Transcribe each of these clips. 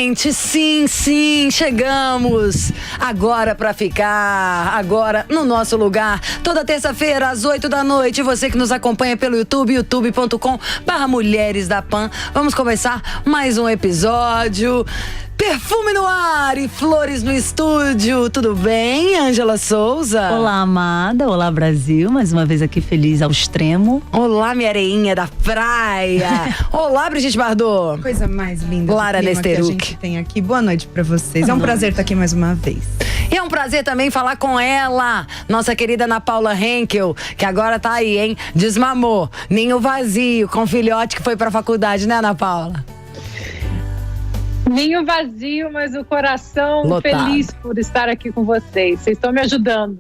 gente, sim, chegamos. Agora pra ficar, agora no nosso lugar. Toda terça-feira, às 8 da noite, você que nos acompanha pelo YouTube, youtube.com/Mulheres da Pan. Vamos começar mais um episódio. Perfume no ar e flores no estúdio. Tudo bem, Ângela Souza? Olá, amada. Olá, Brasil. Mais uma vez aqui, feliz ao extremo. Olá, minha areinha da praia. Olá, Brigitte Bardot. Coisa mais linda. Lara Nesteruk. Que a gente tem aqui. Boa noite pra vocês. É um prazer estar aqui mais uma vez. E é um prazer também falar com ela, nossa querida Ana Paula Henkel, que agora tá aí, hein? Desmamou. Ninho vazio, com filhote que foi pra faculdade, né, Ana Paula? Ninho vazio, mas o coração lotado. Feliz por estar aqui com vocês. Vocês estão me ajudando.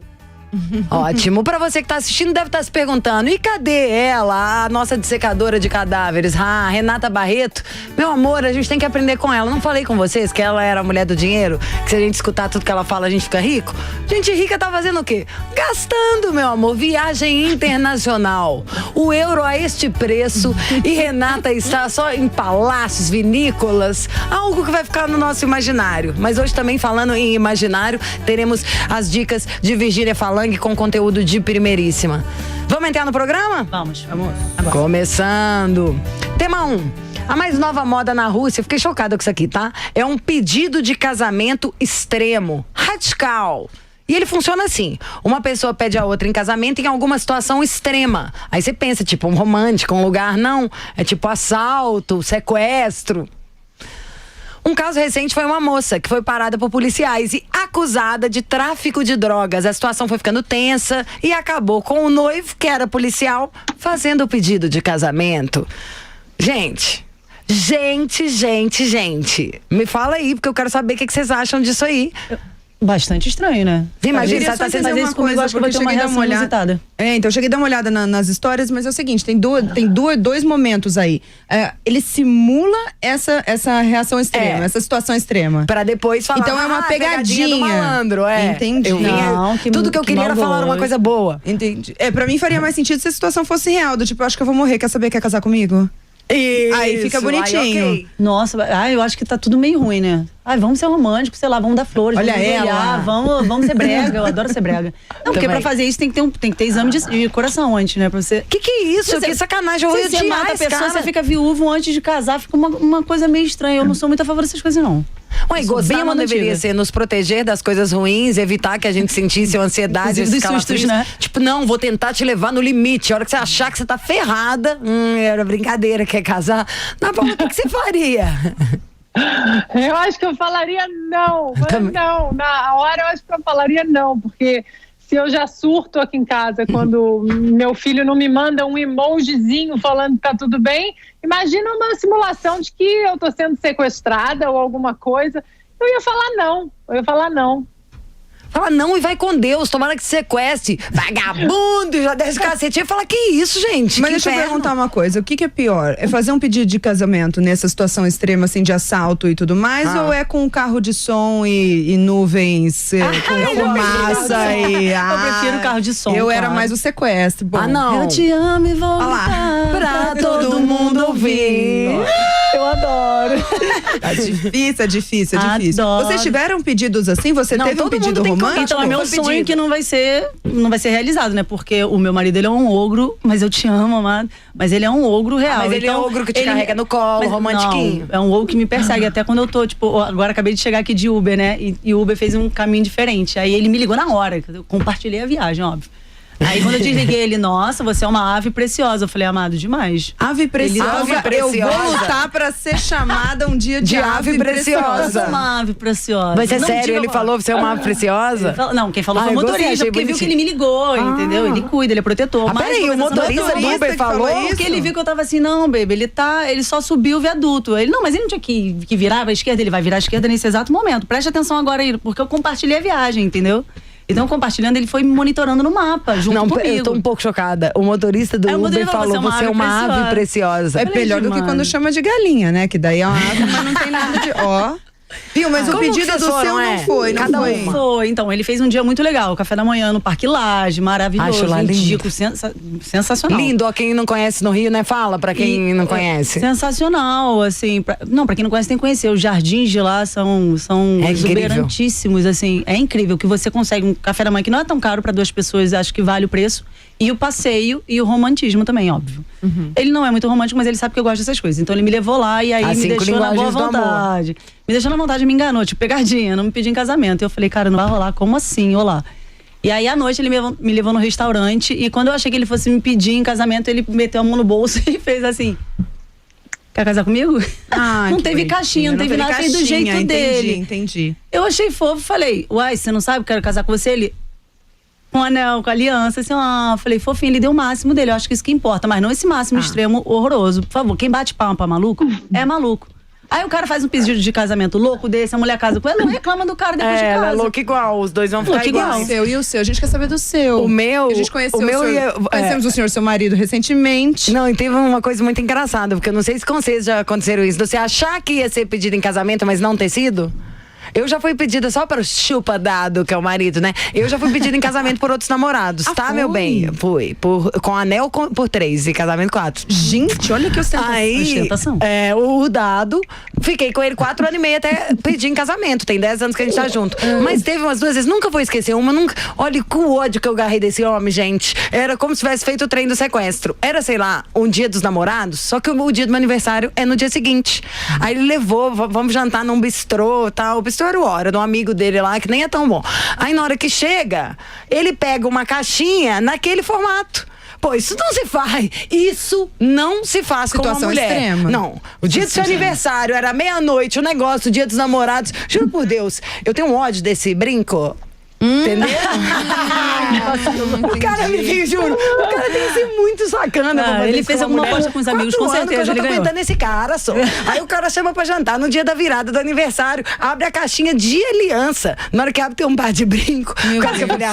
Ótimo. Pra você que tá assistindo, deve estar se perguntando: e cadê ela, a nossa dissecadora de cadáveres, Renata Barreto? Meu amor, a gente tem que aprender com ela. Não falei com vocês que ela era a mulher do dinheiro? Que se a gente escutar tudo que ela fala, a gente fica rico? Gente rica tá fazendo o quê? Gastando, meu amor. Viagem internacional. O euro a este preço. E Renata está só em palácios, vinícolas. Algo que vai ficar no nosso imaginário. Mas hoje também, falando em imaginário, teremos as dicas de Virgínia Falange com conteúdo de primeiríssima. Vamos entrar no programa? Vamos. Agora. Começando. Tema 1. A mais nova moda na Rússia, fiquei chocada com isso aqui, tá? É um pedido de casamento extremo, radical. E ele funciona assim: uma pessoa pede a outra em casamento em alguma situação extrema. Aí você pensa, tipo, um romântico, um lugar. Não, é tipo assalto, sequestro. Um caso recente foi uma moça que foi parada por policiais e acusada de tráfico de drogas. A situação foi ficando tensa e acabou com o noivo, que era policial, fazendo o pedido de casamento. Gente. Me fala aí, porque eu quero saber o que vocês acham disso aí. Bastante estranho, né? Imagina, você tá fazer isso comigo, acho que vai ter uma reação inusitada. Então eu cheguei a dar uma olhada nas histórias, mas é o seguinte, tem dois momentos aí. Ele simula essa reação extrema, essa situação extrema. Pra depois falar, então é uma pegadinha do malandro, Entendi. Tudo que eu queria era falar uma coisa boa. Entendi. Pra mim faria mais sentido se a situação fosse real, do tipo, eu acho que eu vou morrer, quer saber, quer casar comigo? Isso, aí fica bonitinho. Aí, okay. Nossa, eu acho que tá tudo meio ruim, né? Vamos ser românticos, sei lá, vamos dar flores, olha vamos olhar, vamos ser brega, eu adoro ser brega. Não, porque pra fazer isso tem que ter exame de coração antes, né? Pra você... Que é isso? Que sacanagem, você mata a pessoa, você fica viúvo antes de casar, fica uma coisa meio estranha. Eu não sou muito a favor dessas coisas, não. Ué, gostar não deveria ser nos proteger das coisas ruins, evitar que a gente sentisse ansiedade, dos sustos, né? Tipo, não, vou tentar te levar no limite. A hora que você achar que você tá ferrada, era brincadeira, quer casar. Na bola, o que você faria? Eu acho que eu falaria não. Não, na hora eu acho que eu falaria não, porque se eu já surto aqui em casa quando meu filho não me manda um emojizinho falando que tá tudo bem, imagina uma simulação de que eu tô sendo sequestrada ou alguma coisa. Eu ia falar não. Fala não e vai com Deus, tomara que sequestre. Vagabundo, já desce o cacete. E fala, que isso, gente? Mas deixa eu perguntar uma coisa, o que é pior? É fazer um pedido de casamento nessa situação extrema, assim, de assalto e tudo mais? Ou é com carro de som e nuvens, com fumaça e... Eu prefiro carro de som. Eu era mais o sequestro. Bom, não. Eu te amo e vou pra todo mundo ouvir. Eu adoro. É difícil. Adoro. Vocês tiveram pedidos assim? Você teve um pedido romântico? Então é meu sonho que não vai ser realizado, né? Porque o meu marido, ele é um ogro, mas eu te amo, amado. Mas ele é um ogro real. Mas ele é um ogro que te carrega no colo, romantiquinho. Não, é um ogro que me persegue até quando eu tô, tipo, agora acabei de chegar aqui de Uber, né? E o Uber fez um caminho diferente. Aí ele me ligou na hora, eu compartilhei a viagem, óbvio. Aí quando eu desliguei ele, nossa, você é uma ave preciosa. Eu falei, amado, demais. Ave preciosa. Eu vou lutar pra ser chamada um dia de ave preciosa. Eu sou uma ave preciosa. Mas é sério, ele falou você é uma ave preciosa? Não, quem falou foi o motorista, porque viu que ele me ligou, entendeu? Ele cuida, ele é protetor. Mas peraí, o motorista do Uber falou isso? Porque ele viu que eu tava assim, não, baby, ele só subiu o viaduto. Ele, não, mas ele não tinha que virar pra esquerda, ele vai virar à esquerda nesse exato momento. Preste atenção agora aí, porque eu compartilhei a viagem, entendeu? Então, compartilhando, ele foi monitorando no mapa, junto comigo. Eu tô um pouco chocada. O motorista do Uber falou, você é uma ave preciosa. É melhor do que quando chama de galinha, né? Que daí é uma ave, mas não tem nada de... Viu, mas o Como pedido que vocês do foram, seu não foi, não Cada foi? uma. Foi, então, ele fez um dia muito legal. Café da manhã no Parque Lage, maravilhoso. Acho lá lindo. Indico, sensacional. Lindo, ó, quem não conhece no Rio, né? Fala pra quem não conhece. Sensacional, assim. Pra quem não conhece tem que conhecer. Os jardins de lá são É exuberantíssimos, assim. É incrível que você consegue um café da manhã que não é tão caro pra 2 pessoas, acho que vale o preço. E o passeio e o romantismo também, óbvio. Ele não é muito romântico, mas ele sabe que eu gosto dessas coisas. Então ele me levou lá e aí As me 5 deixou na boa linguagens do amor. vontade. Me deixou na vontade, me enganou, tipo, pegadinha, não me pediu em casamento. Eu falei, cara, não vai rolar, como assim? Olá. E aí, à noite, ele me levou no restaurante e quando eu achei que ele fosse me pedir em casamento, ele meteu a mão no bolso e fez assim... Quer casar comigo? Não teve caixinha, não teve nada, fez do jeito dele. Entendi. Eu achei fofo, falei, uai, você não sabe que eu quero casar com você? Ele... Com anel, com aliança, assim, falei, fofinho, ele deu o máximo dele, eu acho que isso que importa, mas não esse máximo extremo horroroso. Por favor, quem bate palma pra maluco, é maluco. Aí o cara faz um pedido de casamento louco desse, a mulher casa com ele, não reclama do cara depois de casa. É louco igual, os dois vão ficar Louco igual. iguais. E o seu? A gente quer saber do seu. O meu... A gente conheceu o meu conhecemos o senhor, seu marido, recentemente. Não, e teve uma coisa muito engraçada, porque eu não sei se com vocês já aconteceram isso. Você achar que ia ser pedido em casamento, mas não ter sido? Eu já fui pedida só para o chupa dado, que é o marido, né? Eu já fui pedida em casamento por outros namorados, tá, foi? meu bem? Fui. Com anel por 3 e casamento 4. Gente, olha que ostentação. Aí, o dado, fiquei com ele 4 anos e meio até pedir em casamento. Tem 10 anos que a gente tá junto. Mas teve umas 2 vezes, nunca vou esquecer uma, nunca. Olha o ódio que eu agarrei desse homem, gente. Era como se tivesse feito o trem do sequestro. Era, sei lá, um dia dos namorados, só que o dia do meu aniversário é no dia seguinte. Aí ele levou, vamos jantar num bistrô, tal. O bistrô era o hora, de um amigo dele lá, que nem é tão bom. Aí na hora que chega, ele pega uma caixinha naquele formato. Pô, isso não se faz. Isso não se faz com uma mulher. Extrema. Não. O dia do seu aniversário era meia-noite, o negócio, o dia dos namorados. Juro por Deus, eu tenho um ódio desse brinco. Entendeu? O cara me viu, juro. O cara tem que ser muito sacana. pra fazer ele isso fez com alguma mulher. aposta com os amigos, 4 com anos certeza, que eu já ele tô ganhou. aguentando esse cara, só. Aí o cara chama pra jantar no dia da virada do aniversário, abre a caixinha de aliança. Na hora que abre, tem um par de brinco. Quase que eu falei,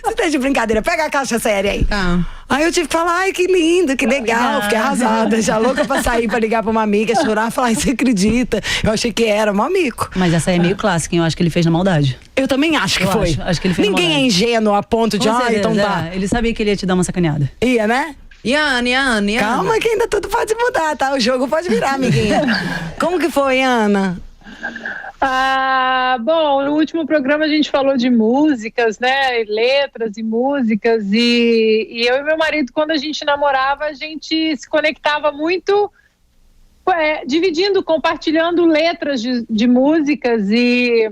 você tá de brincadeira, pega a caixa séria aí. Tá. Aí eu tive que falar, ai, que lindo, que legal. Fiquei arrasada, já louca pra sair, pra ligar pra uma amiga, chorar, falar, você acredita? Eu achei que era um amigo. Mas essa aí é meio clássica, hein? Eu acho que ele fez na maldade. Eu também acho que foi. Acho que ele fez na Ninguém é maldade. ingênuo a ponto de, Com então certeza, tá. Ele sabia que ele ia te dar uma sacaneada. Ia, né? Iane. Calma que ainda tudo pode mudar, tá? O jogo pode virar, amiguinha. Como que foi, Ana? Bom, no último programa a gente falou de músicas, né? Letras e músicas. E eu e meu marido, quando a gente namorava, a gente se conectava muito, dividindo, compartilhando letras de músicas e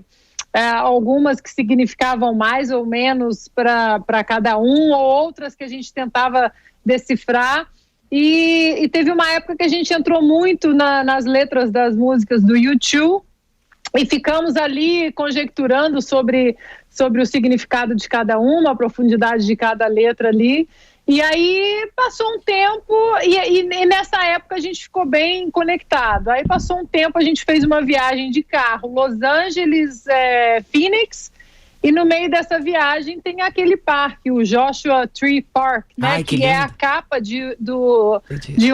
algumas que significavam mais ou menos para cada um, ou outras que a gente tentava decifrar. E teve uma época que a gente entrou muito nas letras das músicas do U2 e ficamos ali conjecturando sobre o significado de cada uma, a profundidade de cada letra ali. E aí passou um tempo e nessa época a gente ficou bem conectado. Aí passou um tempo, a gente fez uma viagem de carro, Los Angeles, Phoenix, e no meio dessa viagem tem aquele parque, o Joshua Tree Park, né? Ai, que é a capa de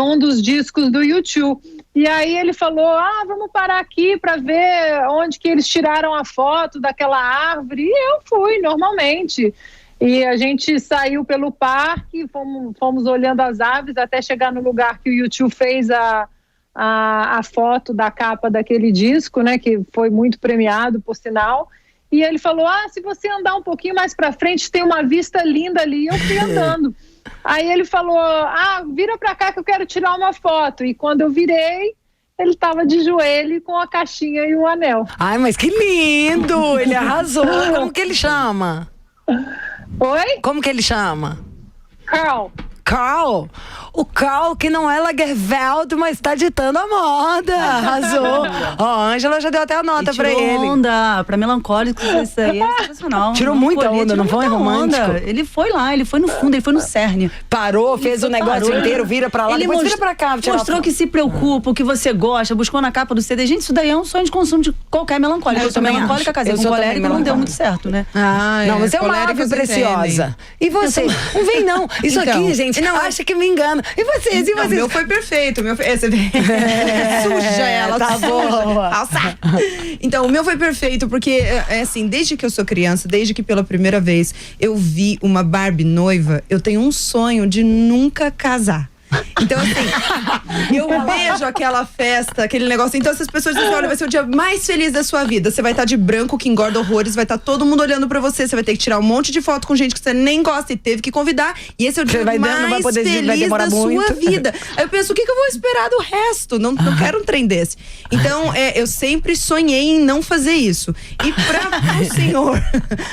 um dos discos do U2. E aí ele falou, vamos parar aqui para ver onde que eles tiraram a foto daquela árvore. E eu fui, normalmente. E a gente saiu pelo parque, fomos olhando as aves até chegar no lugar que o U2 fez a foto da capa daquele disco, né? Que foi muito premiado, por sinal. E ele falou, se você andar um pouquinho mais pra frente, tem uma vista linda ali. Eu fui andando. Aí ele falou, vira pra cá que eu quero tirar uma foto. E quando eu virei, ele estava de joelho com a caixinha e o anel. Ai, mas que lindo! Ele arrasou. Como que ele chama? Oi? Como que ele chama? Carl. Carl? O Carl que não é Lagerfeld, mas tá ditando a moda. Arrasou. A Ângela já deu até a nota pra ele. Onda, pra melancólico, isso aí é sensacional. Tirou muita onda, não foi romântico? Ele foi lá, ele foi no fundo, ele foi no cerne. Parou, fez o negócio inteiro, vira pra lá, depois vira pra cá. Mostrou que se preocupa, o que você gosta, buscou na capa do CD. Gente, isso daí é um sonho de consumo de qualquer melancólico. Eu sou melancólica, casei com um colérico, não deu muito certo, né? Não, você é uma ave preciosa. E você? Não vem não. Isso aqui, gente, gente acha que me engana. E vocês? Não, o meu foi perfeito. Você vê. Suja ela, tá boa. Alça. Então, o meu foi perfeito, porque assim, desde que eu sou criança, desde que pela primeira vez eu vi uma Barbie noiva, eu tenho um sonho de nunca casar. Então, assim, eu vejo aquela festa, aquele negócio. Então, essas pessoas dizem, olha, vai ser o dia mais feliz da sua vida. Você vai estar de branco, que engorda horrores, vai estar todo mundo olhando pra você. Você vai ter que tirar um monte de foto com gente que você nem gosta e teve que convidar. E esse é o dia mais feliz da sua vida. Aí eu penso, o que eu vou esperar do resto? Não quero um trem desse. Então, eu sempre sonhei em não fazer isso. E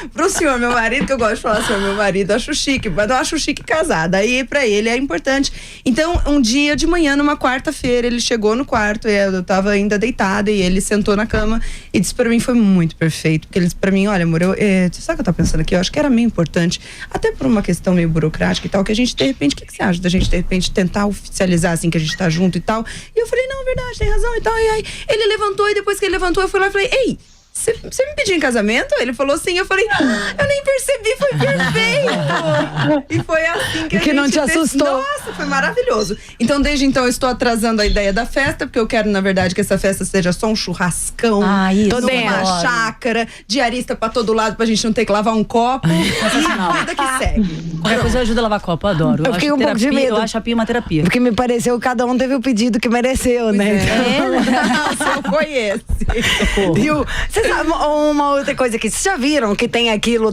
pro senhor, meu marido, que eu gosto de falar senhor, meu marido, acho chique, mas não acho chique casada. Aí, pra ele, é importante. Então, um dia de manhã, numa quarta-feira, ele chegou no quarto, e eu tava ainda deitada, e ele sentou na cama e disse pra mim, foi muito perfeito, porque ele disse pra mim, olha, amor, sabe o que eu tava pensando aqui? Eu acho que era meio importante, até por uma questão meio burocrática e tal, que a gente, de repente, o que você acha da gente, de repente, tentar oficializar, assim, que a gente tá junto e tal? E eu falei, não, verdade, tem razão e tal, e aí ele levantou, e depois que ele levantou, eu fui lá e falei, ei, você me pediu em casamento? Ele falou sim. Eu falei, eu nem percebi, foi perfeito. E foi assim que a gente não te assustou. Nossa, foi maravilhoso. Então, desde então, eu estou atrasando a ideia da festa, porque eu quero, na verdade, que essa festa seja só um churrascão. Numa chácara, diarista pra todo lado, pra gente não ter que lavar um copo. E vida que segue. Qualquer coisa ajuda a lavar copo, eu adoro. Eu fiquei um pouco de medo. Eu acho a pia uma terapia. Porque me pareceu que cada um teve o pedido que mereceu, né? Nossa, eu conheço. Você sabe uma outra coisa aqui? Vocês já viram que tem aquilo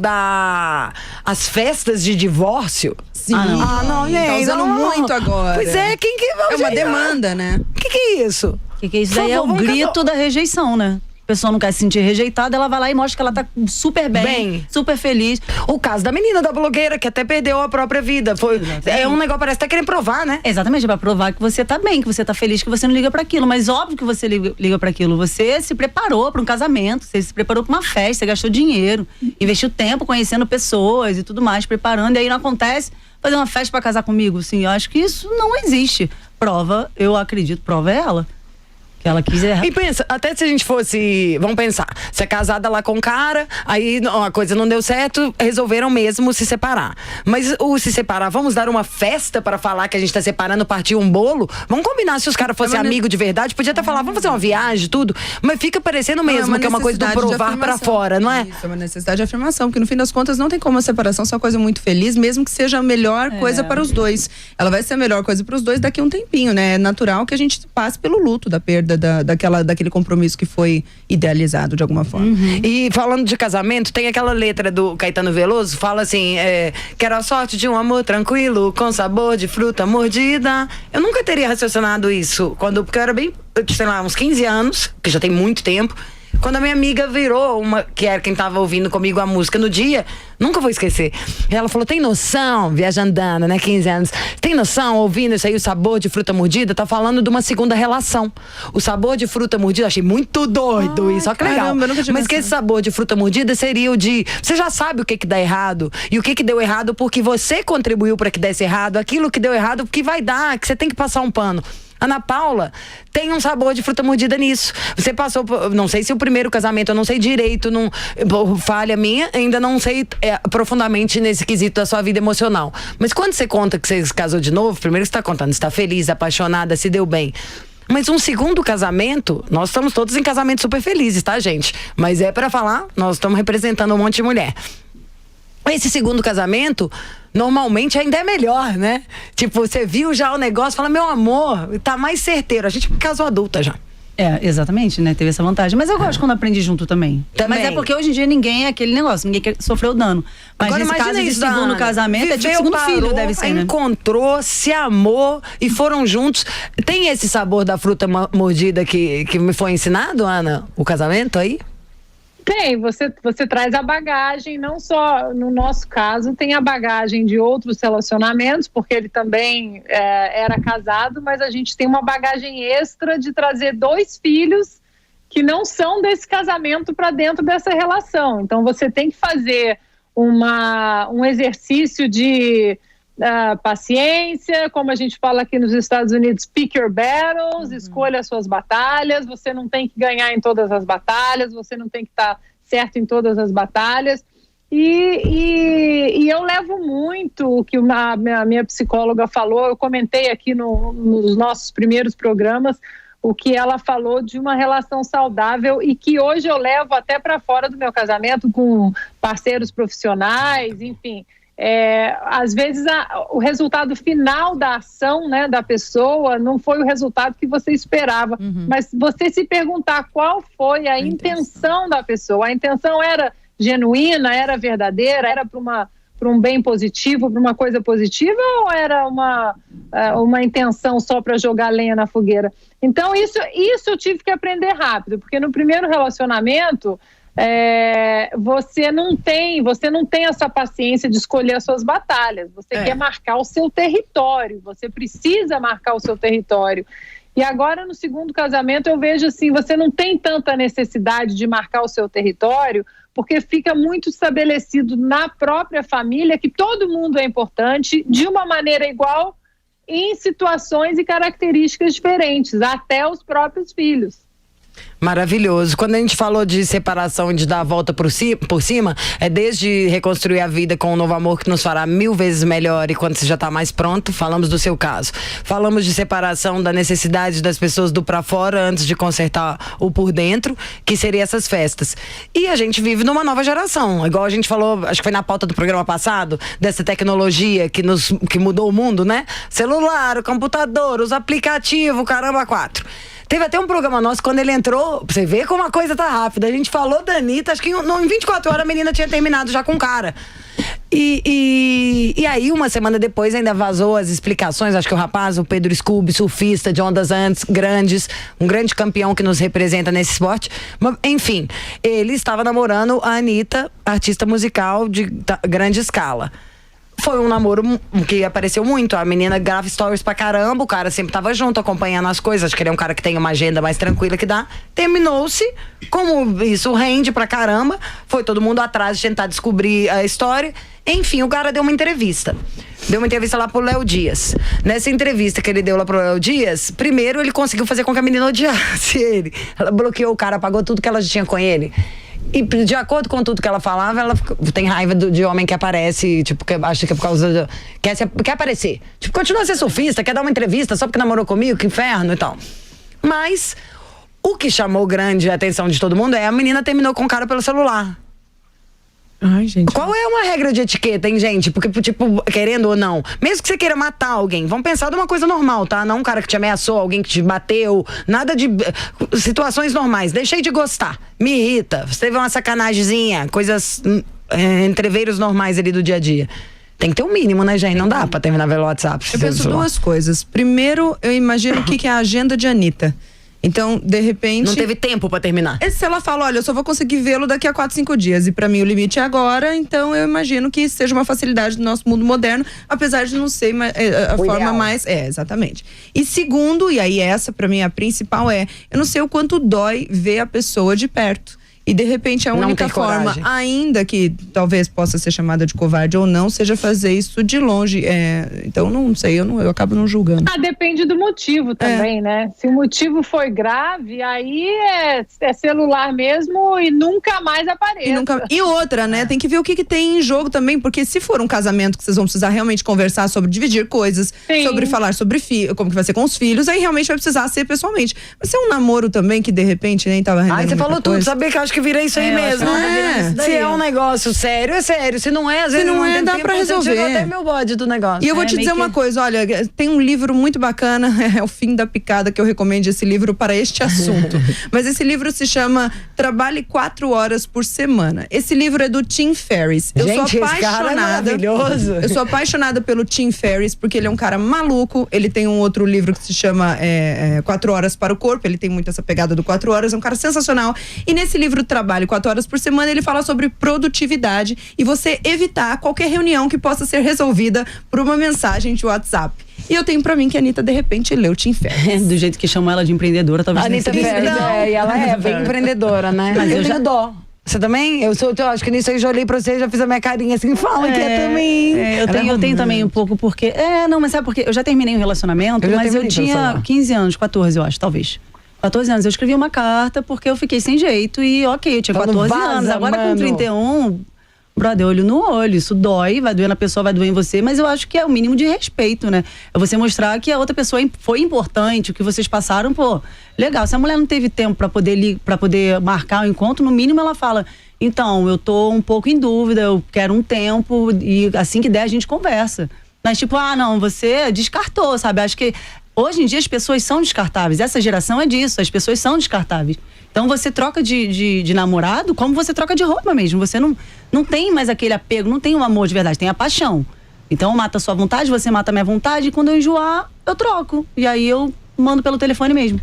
as festas de divórcio? Sim. Não, gente. Tá usando muito agora. Pois é, quem que vai É uma demanda, né? O que é isso? O que é isso? Daí é o grito da rejeição, né? A pessoa não quer se sentir rejeitada, ela vai lá e mostra que ela tá super bem, super feliz. O caso da menina, da blogueira, que até perdeu a própria vida. É um negócio, parece que tá querendo provar, né? Exatamente, pra provar que você tá bem, que você tá feliz, que você não liga pra aquilo. Mas óbvio que você liga pra aquilo. Você se preparou pra um casamento, você se preparou pra uma festa, você gastou dinheiro, investiu tempo conhecendo pessoas e tudo mais, preparando. E aí não acontece fazer uma festa pra casar comigo. Assim, eu acho que isso não existe. Prova, eu acredito, prova é ela. Que ela quiser. E pensa, até se a gente fosse, vamos pensar, você é casada lá com um cara, aí a coisa não deu certo, resolveram mesmo se separar. Mas o se separar, vamos dar uma festa para falar que a gente tá separando, partir um bolo? Vamos combinar, se os caras fossem amigos de verdade, podia até falar, vamos fazer uma viagem, tudo, mas fica parecendo mesmo que é uma coisa do provar pra fora, não é? Isso, é uma necessidade de afirmação, porque no fim das contas não tem como a separação ser uma coisa muito feliz, mesmo que seja a melhor coisa para os dois. Ela vai ser a melhor coisa para os dois daqui a um tempinho, né? É natural que a gente passe pelo luto da perda daquele compromisso que foi idealizado de alguma forma. E falando de casamento, tem aquela letra do Caetano Veloso, fala assim, quero a sorte de um amor tranquilo, com sabor de fruta mordida. Eu nunca teria raciocinado isso, porque eu era bem, sei lá, uns 15 anos, que já tem muito tempo, quando a minha amiga virou que era quem tava ouvindo comigo a música no dia, nunca vou esquecer. Ela falou, tem noção, viajandando, né, 15 anos, tem noção, ouvindo isso aí, o sabor de fruta mordida, tá falando de uma segunda relação. O sabor de fruta mordida, achei muito doido isso, ó que legal. Caramba, eu nunca tinha Mas que esse sabor de fruta mordida seria o de, você já sabe o que dá errado, e o que deu errado porque você contribuiu para que desse errado, aquilo que deu errado que vai dar, que você tem que passar um pano. Ana Paula tem um sabor de fruta mordida nisso. Você passou por, não sei se o primeiro casamento, eu não sei direito, falha minha, ainda não sei profundamente nesse quesito da sua vida emocional. Mas quando você conta que você se casou de novo, primeiro você está contando, você está feliz, apaixonada, se deu bem. Mas um segundo casamento, nós estamos todos em casamentos super felizes, tá, gente? Mas é pra falar, nós estamos representando um monte de mulher. Esse segundo casamento, normalmente ainda é melhor, né? Tipo, você viu já o negócio, fala, meu amor, tá mais certeiro. A gente casou adulta já. Exatamente, né? Teve essa vantagem. Mas eu gosto quando aprendi junto também. Mas é porque hoje em dia ninguém é aquele negócio, ninguém sofreu dano. Mas agora, nesse caso de segundo casamento, é tipo segundo filho, deve ser, né? Encontrou, se amou e foram juntos. Tem esse sabor da fruta mordida que me foi ensinado, Ana? O casamento aí? Tem, você traz a bagagem, não só no nosso caso, tem a bagagem de outros relacionamentos, porque ele também era casado, mas a gente tem uma bagagem extra de trazer 2 filhos que não são desse casamento para dentro dessa relação. Então você tem que fazer um exercício de paciência, como a gente fala aqui nos Estados Unidos, pick your battles, escolha as suas batalhas, você não tem que ganhar em todas as batalhas, você não tem que estar certo em todas as batalhas, E eu levo muito o que a minha psicóloga falou, eu comentei aqui nos nossos primeiros programas, o que ela falou de uma relação saudável e que hoje eu levo até para fora do meu casamento com parceiros profissionais, enfim. Às vezes o resultado final da ação, né, da pessoa não foi o resultado que você esperava, mas você se perguntar qual foi a intenção da pessoa, a intenção era genuína, era verdadeira, era para um bem positivo, para uma coisa positiva, ou era uma intenção só para jogar lenha na fogueira? Então isso eu tive que aprender rápido, porque no primeiro relacionamento você não tem essa paciência de escolher as suas batalhas, você quer marcar o seu território, você precisa marcar o seu território. E agora no segundo casamento eu vejo assim, você não tem tanta necessidade de marcar o seu território, porque fica muito estabelecido na própria família que todo mundo é importante de uma maneira igual em situações e características diferentes, até os próprios filhos. Maravilhoso. Quando a gente falou de separação e de dar a volta por cima, é desde reconstruir a vida com um novo amor que nos fará 1000 vezes melhor e quando você já está mais pronto, falamos do seu caso. Falamos de separação, da necessidade das pessoas do pra fora antes de consertar o por dentro, que seria essas festas. E a gente vive numa nova geração, igual a gente falou, acho que foi na pauta do programa passado, dessa tecnologia que mudou o mundo, né? Celular, o computador, os aplicativos, caramba, 4. Teve até um programa nosso, quando ele entrou, pra você ver como a coisa tá rápida. A gente falou da Anitta, acho que em 24 horas a menina tinha terminado já com o cara. E aí, uma semana depois, ainda vazou as explicações. Acho que o rapaz, o Pedro Scooby, surfista de ondas grandes, um grande campeão que nos representa nesse esporte. Enfim, ele estava namorando a Anitta, artista musical de grande escala. Foi um namoro que apareceu muito. A menina grava stories pra caramba, o cara sempre tava junto, acompanhando as coisas. Acho que ele é um cara que tem uma agenda mais tranquila que dá. Terminou-se, como isso rende pra caramba, foi todo mundo atrás de tentar descobrir a história. Enfim, o cara deu uma entrevista. Deu uma entrevista lá pro Léo Dias. Nessa entrevista que ele deu lá pro Léo Dias, primeiro ele conseguiu fazer com que a menina odiasse ele. Ela bloqueou o cara, apagou tudo que ela já tinha com ele. E de acordo com tudo que ela falava, ela tem raiva de homem que aparece, tipo, que acha que é por causa quer aparecer. Tipo, continua a ser surfista, quer dar uma entrevista só porque namorou comigo, que inferno e tal. Mas o que chamou grande a atenção de todo mundo é a menina terminou com o cara pelo celular. Ai, gente. Qual é uma regra de etiqueta, hein, gente? Porque, tipo, querendo ou não, mesmo que você queira matar alguém, vamos pensar de uma coisa normal, tá? Não um cara que te ameaçou, alguém que te bateu, nada de situações normais. Deixei de gostar, me irrita, você teve uma sacanagemzinha, coisas entreveiros normais ali do dia a dia. Tem que ter um mínimo, né, gente? Não dá pra terminar pelo WhatsApp. Eu penso duas coisas. Primeiro, eu imagino o que é a agenda de Anitta. Então, de repente... Não teve tempo pra terminar. Se ela fala, olha, eu só vou conseguir vê-lo daqui a 4, 5 dias. E pra mim o limite é agora. Então, eu imagino que seja uma facilidade do nosso mundo moderno. Apesar de não ser a forma ideal. mais... exatamente. E segundo, e aí essa pra mim a principal eu não sei o quanto dói ver a pessoa de perto. E de repente a única forma, ainda que talvez possa ser chamada de covarde ou não, seja fazer isso de longe. Então não sei, eu acabo não julgando. Depende do motivo também, né? Se o motivo foi grave, aí é celular mesmo e nunca mais apareça. E outra, né? Tem que ver o que tem em jogo também, porque se for um casamento que vocês vão precisar realmente conversar sobre dividir coisas, sobre falar sobre como que vai ser com os filhos, aí realmente vai precisar ser pessoalmente. Mas se é um namoro também que de repente nem tava rendendo você falou coisa. Tudo, sabia que eu acho que vira isso aí mesmo. Se é um negócio sério, é sério. Se não é, às vezes não é, dá pra resolver. Chegou até meu bode do negócio. E eu vou te dizer uma coisa, olha, tem um livro muito bacana, é O Fim da Picada, que eu recomendo esse livro para este assunto. Mas esse livro se chama Trabalhe 4 Horas por Semana. Esse livro é do Tim Ferriss. Eu sou apaixonada. Esse cara é maravilhoso. Eu sou apaixonada pelo Tim Ferriss, porque ele é um cara maluco. Ele tem um outro livro que se chama 4 Horas para o Corpo. Ele tem muito essa pegada do 4 horas. É um cara sensacional. E nesse livro Trabalhe 4 Horas por Semana, ele fala sobre produtividade e você evitar qualquer reunião que possa ser resolvida por uma mensagem de WhatsApp. E eu tenho pra mim que a Anitta, de repente, leu Tim Ferriss. Do jeito que chamam ela de empreendedora, talvez a Anitta Ferriss, e ela é bem empreendedora, né? Mas eu tenho dó. Você também? Eu acho que nisso aí já olhei pra você e já fiz a minha carinha assim, fala que é também. Eu tenho também um pouco, porque... Não, mas sabe por quê? Eu já terminei um relacionamento, mas eu tinha 15 anos, 14 eu acho, talvez. 14 anos, eu escrevi uma carta porque eu fiquei sem jeito e ok, eu tinha 14 anos, agora com 31, brother, olho no olho, isso dói, vai doer na pessoa, vai doer em você, mas eu acho que é o mínimo de respeito, né? É você mostrar que a outra pessoa foi importante, o que vocês passaram, pô, legal. Se a mulher não teve tempo pra poder marcar o encontro, no mínimo ela fala, então, eu tô um pouco em dúvida, eu quero um tempo e assim que der a gente conversa. Mas tipo, não, você descartou, sabe? Acho que hoje em dia as pessoas são descartáveis, essa geração é disso, as pessoas são descartáveis. Então você troca de namorado como você troca de roupa mesmo. Você não tem mais aquele apego, não tem um amor de verdade, tem a paixão. Então eu mato a sua vontade, você mata a minha vontade, e quando eu enjoar, eu troco. E aí eu mando pelo telefone mesmo.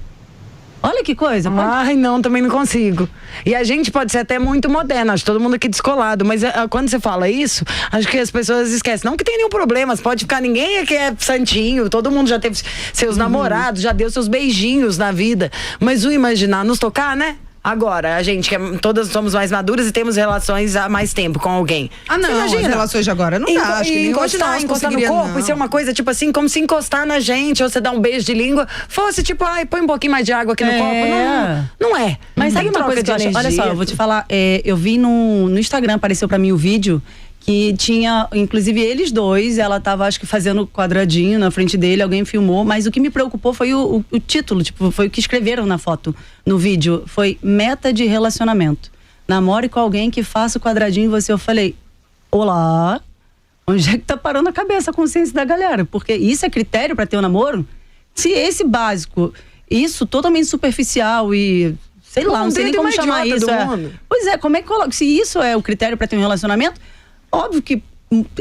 Olha que coisa. Ai, não, também não consigo. E a gente pode ser até muito moderna, acho todo mundo aqui descolado, mas quando você fala isso, acho que as pessoas esquecem. Não que tem nenhum problema, pode ficar, ninguém aqui é santinho, todo mundo já teve seus namorados, já deu seus beijinhos na vida, mas o imaginar, nos tocar, né? Agora, a gente, todas somos mais maduras e temos relações há mais tempo com alguém. Não, imagina. As relações de agora não dá. Acho que encostar no corpo, isso é uma coisa, tipo assim, como se encostar na gente, ou você dar um beijo de língua, fosse tipo, põe um pouquinho mais de água aqui no copo. Não é. Mas sabe uma coisa que eu acho? Olha só, eu vou te falar, eu vi no Instagram, apareceu pra mim o vídeo, que tinha, inclusive eles dois, ela tava, acho que fazendo quadradinho na frente dele, alguém filmou, mas o que me preocupou foi o título, tipo, foi o que escreveram na foto, no vídeo, foi meta de relacionamento. Namore com alguém que faça o quadradinho em você. Eu falei, olá, onde é que tá parando a cabeça, a consciência da galera? Porque isso é critério pra ter um namoro? Se esse básico, isso totalmente superficial e... sei lá, não sei nem como chamar isso. Pois é, como é que coloca? Se isso é o critério pra ter um relacionamento, óbvio que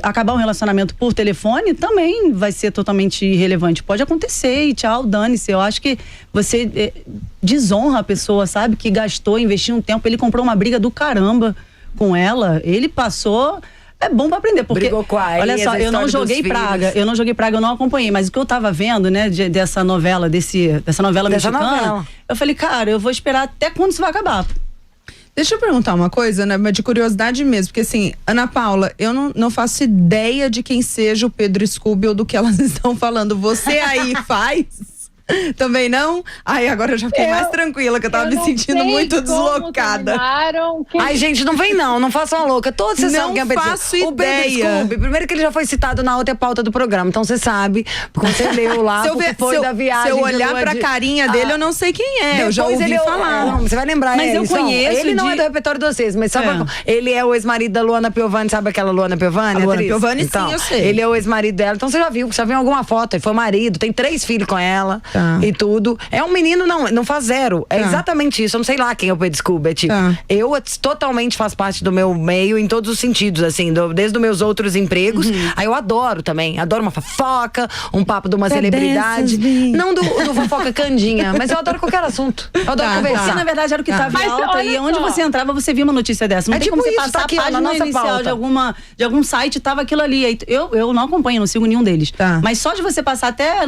acabar um relacionamento por telefone também vai ser totalmente irrelevante. Pode acontecer e tchau, dane-se. Eu acho que você desonra a pessoa, sabe? Que gastou, investiu um tempo. Ele comprou uma briga do caramba com ela. Ele passou... É bom pra aprender, porque... Brigou com a olha só, eu não joguei praga, eu não acompanhei, mas o que eu tava vendo, né, dessa novela mexicana, eu falei, cara, eu vou esperar até quando isso vai acabar. Deixa eu perguntar uma coisa, né? Mas de curiosidade mesmo, porque assim, Ana Paula, eu não faço ideia de quem seja o Pedro Scooby ou do que elas estão falando. Você aí faz? Também não? Ai, agora eu já fiquei mais tranquila, que eu tava me sentindo muito deslocada. Ai, gente, não vem não façam a louca. Todos vocês sabem quem é o Pedro Scooby. O Pedro Scooby, primeiro que ele já foi citado na outra pauta do programa, então você sabe, porque você leu lá, da viagem. Se eu olhar pra carinha dele, eu não sei quem é, eu já ouvi falar. Não, você vai lembrar, mas eu conheço. Ele não é do repertório de vocês, mas sabe, ele é o ex-marido da Luana Piovani, sabe aquela Luana Piovani? A Luana Piovani, então, sim, eu sei. Ele é o ex-marido dela, então você já viu alguma foto, ele foi marido, tem 3 filhos com ela. E tudo. É um menino, não faz zero. É exatamente isso. Eu não sei lá quem é o Pedro Scooby. É tipo, eu totalmente faço parte do meu meio em todos os sentidos, assim, desde os meus outros empregos. Aí eu adoro também. Adoro uma fofoca, um papo de uma celebridade. Não do fofoca candinha, mas eu adoro qualquer assunto. Eu adoro conversar. Porque, na verdade, era o que estava em alta e onde você entrava, você via uma notícia dessa. Não tem como você passar a página inicial de algum site, tava aquilo ali. Eu não acompanho, não sigo nenhum deles. Mas só de você passar até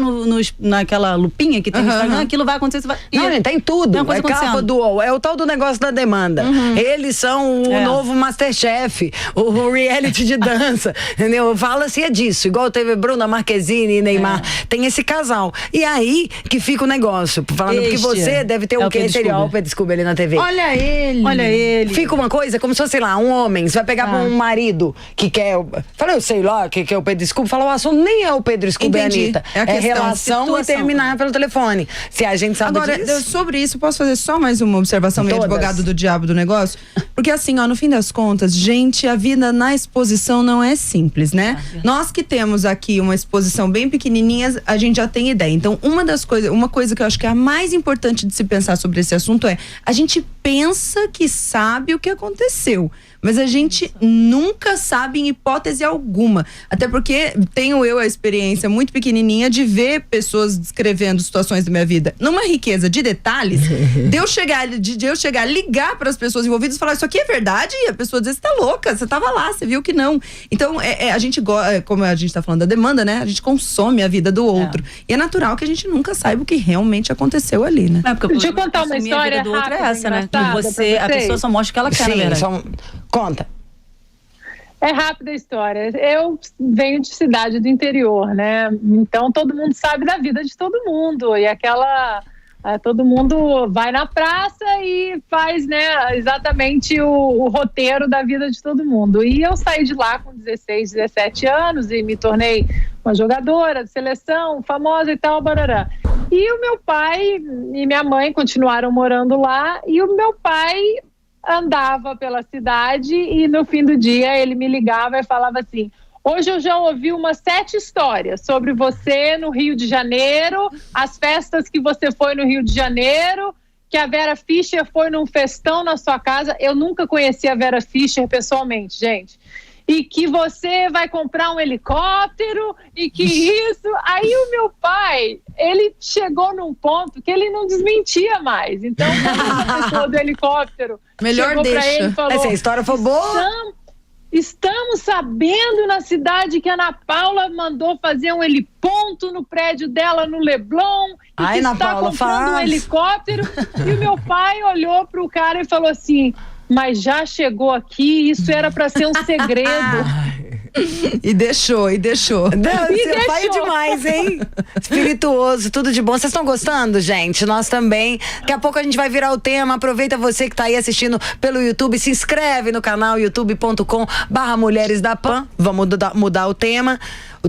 naquela lupinha que tem no Instagram, aquilo vai acontecer. Não, gente, tem tudo. É capa do UOL, é o tal do negócio da demanda. Eles são o novo Masterchef, o reality de dança, entendeu? Fala-se disso, igual teve Bruna Marquezine e Neymar. Tem esse casal. E aí que fica o negócio, falando que você deve ter o quê? Seria o Pedro Scooby ali na TV. Olha ele. Fica uma coisa como se fosse, sei lá, um homem, você vai pegar pra um marido que quer, fala, eu sei lá, que é o Pedro Scooby, fala, o assunto nem é o Pedro Scooby, Anitta. É relação e terminar pelo telefone. Se a gente sabe agora, disso. sobre isso, posso fazer só mais uma observação, meio advogado do diabo do negócio? Porque assim, no fim das contas, gente, a vida na exposição não é simples, né? Nós que temos aqui uma exposição bem pequenininha, a gente já tem ideia. Então, uma coisa que eu acho que é a mais importante de se pensar sobre esse assunto é, a gente pensa que sabe o que aconteceu, mas a gente nunca sabe em hipótese alguma. Até porque tenho eu a experiência muito pequenininha de ver pessoas descrevendo situações da minha vida numa riqueza de detalhes, de eu chegar, ligar para as pessoas envolvidas e falar, isso aqui é verdade? E a pessoa dizer, você tá louca, você tava lá, você viu que não. Então, a gente, como a gente tá falando da demanda, né? A gente consome a vida do outro. E é natural que a gente nunca saiba o que realmente aconteceu ali, né? Deixa eu contar uma história do outro é essa, né? Que a pessoa só mostra o que ela quer, né? Conta. É rápida a história. Eu venho de cidade do interior, né? Então todo mundo sabe da vida de todo mundo. E aquela Todo mundo vai na praça e faz, né, exatamente o roteiro da vida de todo mundo. E eu saí de lá com 16, 17 anos e me tornei uma jogadora de seleção, famosa e tal, barará. E o meu pai e minha mãe continuaram morando lá, e o meu pai andava pela cidade e no fim do dia ele me ligava e falava assim: hoje eu já ouvi umas 7 histórias sobre você no Rio de Janeiro, as festas que você foi no Rio de Janeiro, que a Vera Fischer foi num festão na sua casa. Eu nunca conheci a Vera Fischer pessoalmente, gente. E que você vai comprar um helicóptero e que isso... Aí o meu pai, ele chegou num ponto que ele não desmentia mais. Então, quando a pessoa do helicóptero melhor chegou deixa. pra ele e falou... Essa história foi boa? Estamos sabendo na cidade que a Ana Paula mandou fazer um heliponto no prédio dela no Leblon e que está comprando um helicóptero. E o meu pai olhou pro cara e falou assim: mas já chegou aqui, isso era para ser um segredo. E deixou. Não, seu pai é demais, hein? Espirituoso, tudo de bom. Vocês estão gostando, gente? Nós também. Daqui a pouco a gente vai virar o tema. Aproveita você que tá aí assistindo pelo YouTube. Se inscreve no canal youtube.com/Mulheres da Pan. Vamos mudar o tema.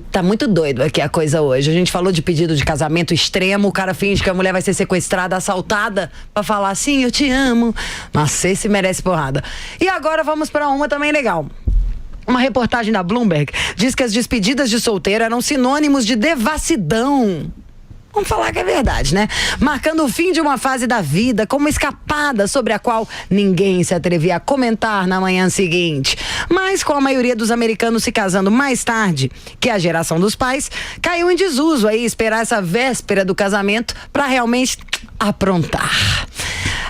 Tá muito doido aqui a coisa hoje. A gente falou de pedido de casamento extremo. O cara finge que a mulher vai ser sequestrada, assaltada, pra falar assim: eu te amo. Nossa, esse merece porrada. E agora vamos pra uma também legal. Uma reportagem da Bloomberg diz que as despedidas de solteiro eram sinônimos de devassidão. Vamos falar que é verdade, né? Marcando o fim de uma fase da vida, como escapada sobre a qual ninguém se atrevia a comentar na manhã seguinte. Mas com a maioria dos americanos se casando mais tarde que a geração dos pais, caiu em desuso aí esperar essa véspera do casamento para realmente aprontar.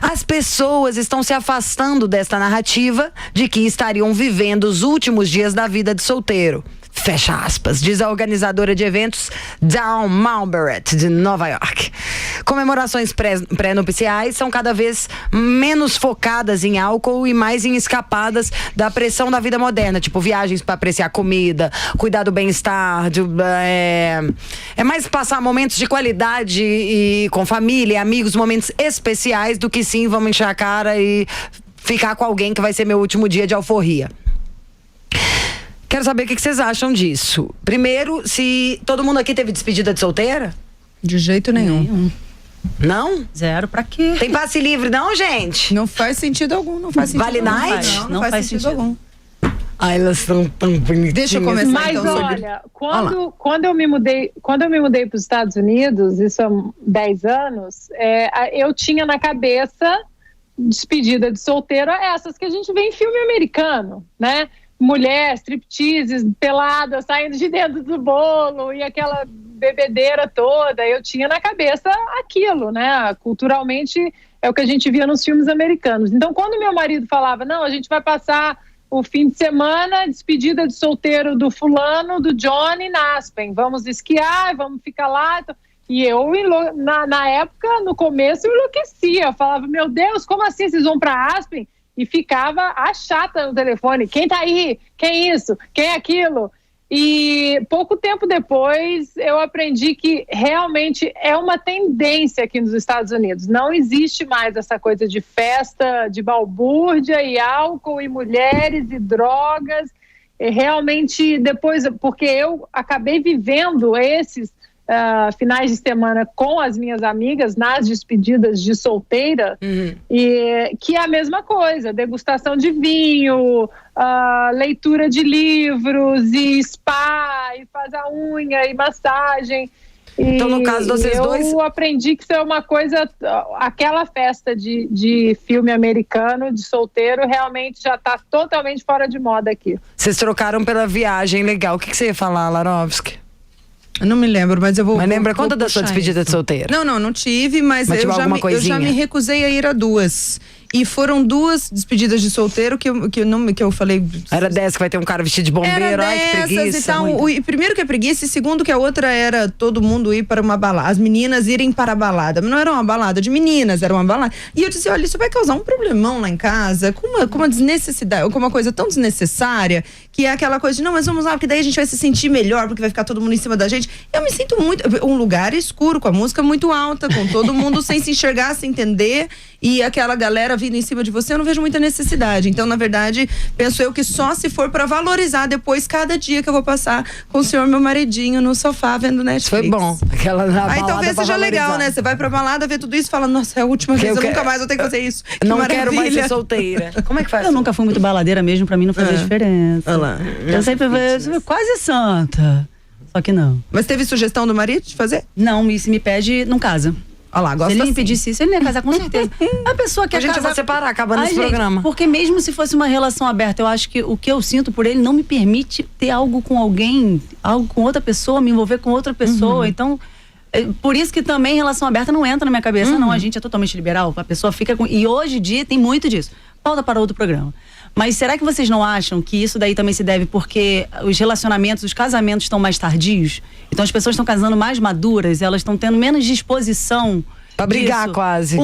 As pessoas estão se afastando desta narrativa de que estariam vivendo os últimos dias da vida de solteiro. Fecha aspas, diz a organizadora de eventos Dawn Malberet, de Nova York. Comemorações pré-nupciais são cada vez menos focadas em álcool e mais em escapadas da pressão da vida moderna, tipo viagens para apreciar comida, cuidar do bem-estar, é mais passar momentos de qualidade e com família, amigos, momentos especiais do que sim, vamos encher a cara e ficar com alguém que vai ser meu último dia de alforria. Quero saber o que vocês acham disso. Primeiro, se todo mundo aqui teve despedida de solteira? De jeito nenhum. Não? Zero, pra quê? Tem passe livre não, gente? Não faz sentido algum, não faz sentido Vale algum. night? Não faz sentido algum. Ai, elas são tão bonitinhas. Deixa eu começar. Mas então, olha, quando eu me mudei para os Estados Unidos, isso há 10 anos, eu tinha na cabeça despedida de solteiro essas que a gente vê em filme americano, né? Mulher, striptease, pelada, saindo de dentro do bolo e aquela bebedeira toda. Eu tinha na cabeça aquilo, né? Culturalmente é o que a gente via nos filmes americanos. Então, quando meu marido falava, não, a gente vai passar o fim de semana, despedida de solteiro do fulano, do Johnny, na Aspen, vamos esquiar, vamos ficar lá. E eu, na época, no começo, eu enlouquecia. Eu falava, meu Deus, como assim vocês vão para Aspen? E ficava a chata no telefone. Quem tá aí? Quem isso? Quem aquilo? E pouco tempo depois eu aprendi que realmente é uma tendência aqui nos Estados Unidos. Não existe mais essa coisa de festa, de balbúrdia e álcool e mulheres e drogas. E realmente depois, porque eu acabei vivendo esses finais de semana com as minhas amigas nas despedidas de solteira, e que é a mesma coisa, degustação de vinho, leitura de livros e spa, e faz a unha e massagem. Então, no caso de vocês dois, eu aprendi que isso é uma coisa, aquela festa de filme americano, de solteiro, realmente já está totalmente fora de moda aqui. Vocês trocaram pela viagem, legal. O que você ia falar, Larovski? Eu não me lembro, mas eu vou. Mas lembra, conta da sua despedida isso. de solteira. Não tive, mas eu já me recusei a ir a 2. E foram 2 despedidas de solteiro que eu falei. Era dessa que vai ter um cara vestido de bombeiro, Era ai que preguiça. e tal. E primeiro que é preguiça, e segundo que a outra era todo mundo ir para uma balada, as meninas irem para a balada. Mas não era uma balada de meninas, era uma balada. E eu disse, olha, isso vai causar um problemão lá em casa, com uma desnecessidade, com uma coisa tão desnecessária, que é aquela coisa de, não, mas vamos lá, porque daí a gente vai se sentir melhor, porque vai ficar todo mundo em cima da gente. Eu me sinto muito, um lugar escuro, com a música muito alta, com todo mundo sem se enxergar, sem entender, e aquela galera vindo em cima de você, eu não vejo muita necessidade. Então, na verdade, penso eu que só se for pra valorizar depois cada dia que eu vou passar com o senhor, meu maridinho, no sofá vendo Netflix. Foi bom. Aquela Aí talvez seja legal, né? Você vai pra balada, vê tudo isso e fala, nossa, é a última vez, eu nunca mais vou ter que fazer isso. Não quero mais ser solteira. Como é que faz? Eu nunca fui muito baladeira mesmo, pra mim não fazia diferença. Olha lá. Eu sempre fui quase santa. Só que não. Mas teve sugestão do marido de fazer? Não, e se me pede, não casa. Olha lá, gosta Se ele me assim. pedisse isso, ele não ia casar com certeza. A pessoa que A gente casar... vai separar, acabando esse gente, programa. Porque mesmo se fosse uma relação aberta, eu acho que o que eu sinto por ele não me permite ter algo com alguém, algo com outra pessoa, me envolver com outra pessoa. Então, por isso que também relação aberta não entra na minha cabeça. Não, a gente é totalmente liberal. A pessoa fica com... E hoje em dia tem muito disso. Pauta para outro programa. Mas será que vocês não acham que isso daí também se deve porque os relacionamentos, os casamentos estão mais tardios? Então as pessoas estão casando mais maduras, elas estão tendo menos disposição pra brigar disso. quase.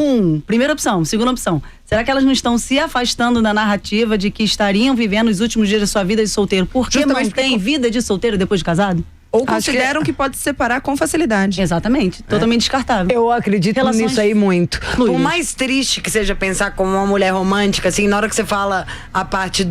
Primeira opção. Segunda opção. Será que elas não estão se afastando da narrativa de que estariam vivendo os últimos dias da sua vida de solteiro porque Justamente mantém vida de solteiro depois de casado? Ou consideram que pode se separar com facilidade. Exatamente. Totalmente descartável. Eu acredito Relações nisso aí muito. fluidas. Por mais triste que seja pensar como uma mulher romântica, assim, na hora que você fala a parte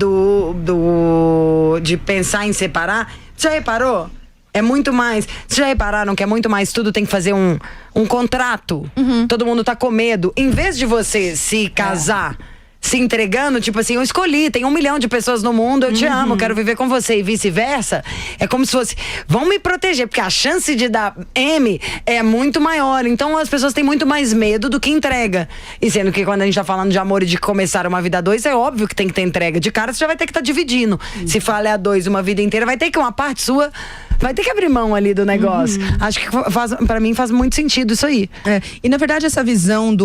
de pensar em separar, você já reparou? É muito mais. Vocês já repararam que é muito mais tudo tem que fazer um contrato? Todo mundo tá com medo. Em vez de você se casar se entregando, tipo assim, eu escolhi, tem 1 milhão de pessoas no mundo, eu te amo, quero viver com você e vice-versa. É como se fosse, vão me proteger, porque a chance de dar M é muito maior. Então as pessoas têm muito mais medo do que entrega. E sendo que quando a gente tá falando de amor e de começar uma vida a 2, é óbvio que tem que ter entrega. De cara você já vai ter que estar dividindo. Se fala a 2 uma vida inteira, vai ter que uma parte sua vai ter que abrir mão ali do negócio. Acho que pra mim faz muito sentido isso aí. E na verdade essa visão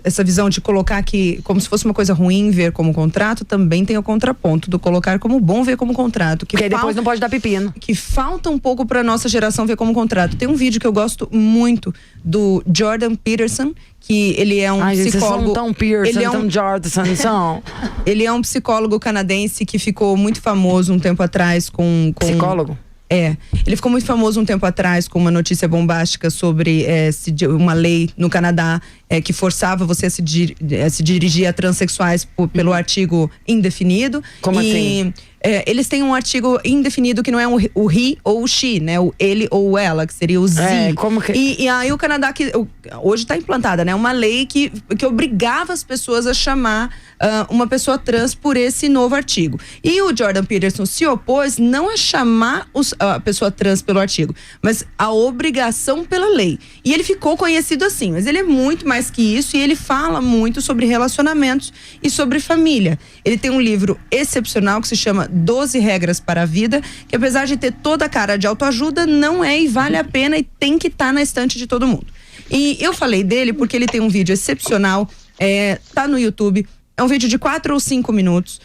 essa visão de colocar que como se fosse uma coisa ruim ver como contrato, também tem o contraponto do colocar como bom ver como contrato. Porque depois não pode dar pepino. Que falta um pouco pra nossa geração ver como contrato. Tem um vídeo que eu gosto muito do Jordan Peterson, que ele é um psicólogo. São tão Pearson, ele é tão Jordan, são. Ele é um psicólogo canadense que ficou muito famoso um tempo atrás com Psicólogo? Ele ficou muito famoso um tempo atrás com uma notícia bombástica sobre uma lei no Canadá que forçava você a se dirigir a transexuais pelo artigo indefinido. Como assim? Eles têm um artigo indefinido que não é o he ou o she, né? O ele ou ela, que seria o z. Como que... E aí o Canadá, hoje está implantada, né? Uma lei que obrigava as pessoas a chamar uma pessoa trans por esse novo artigo. E o Jordan Peterson se opôs não a chamar a pessoa trans pelo artigo, mas a obrigação pela lei. E ele ficou conhecido assim, mas ele é muito mais que isso e ele fala muito sobre relacionamentos e sobre família. Ele tem um livro excepcional que se chama 12 Regras para a Vida, que apesar de ter toda a cara de autoajuda, não é e vale a pena e tem que estar na estante de todo mundo. E eu falei dele porque ele tem um vídeo excepcional, tá no YouTube. É um vídeo de 4 ou 5 minutos.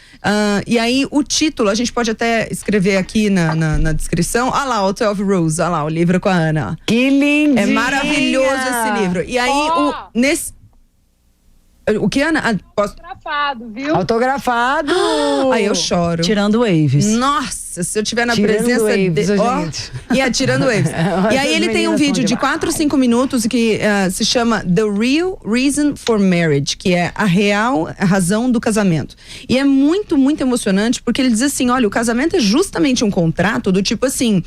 E aí, o título, a gente pode até escrever aqui na descrição. Olha lá, o 12 Rules. Olha lá, o livro com a Ana. Que lindo! É maravilhoso esse livro. E aí, o que, Ana? Autografado, viu? Autografado! Aí eu choro. Tirando waves. Nossa, se eu tiver na Tirando presença waves, dele. gente. Tirando waves. E aí ele tem um vídeo de 4 ou 5 minutos que se chama The Real Reason for Marriage, que é a real razão do casamento. E é muito, muito emocionante, porque ele diz assim: olha, o casamento é justamente um contrato do tipo assim: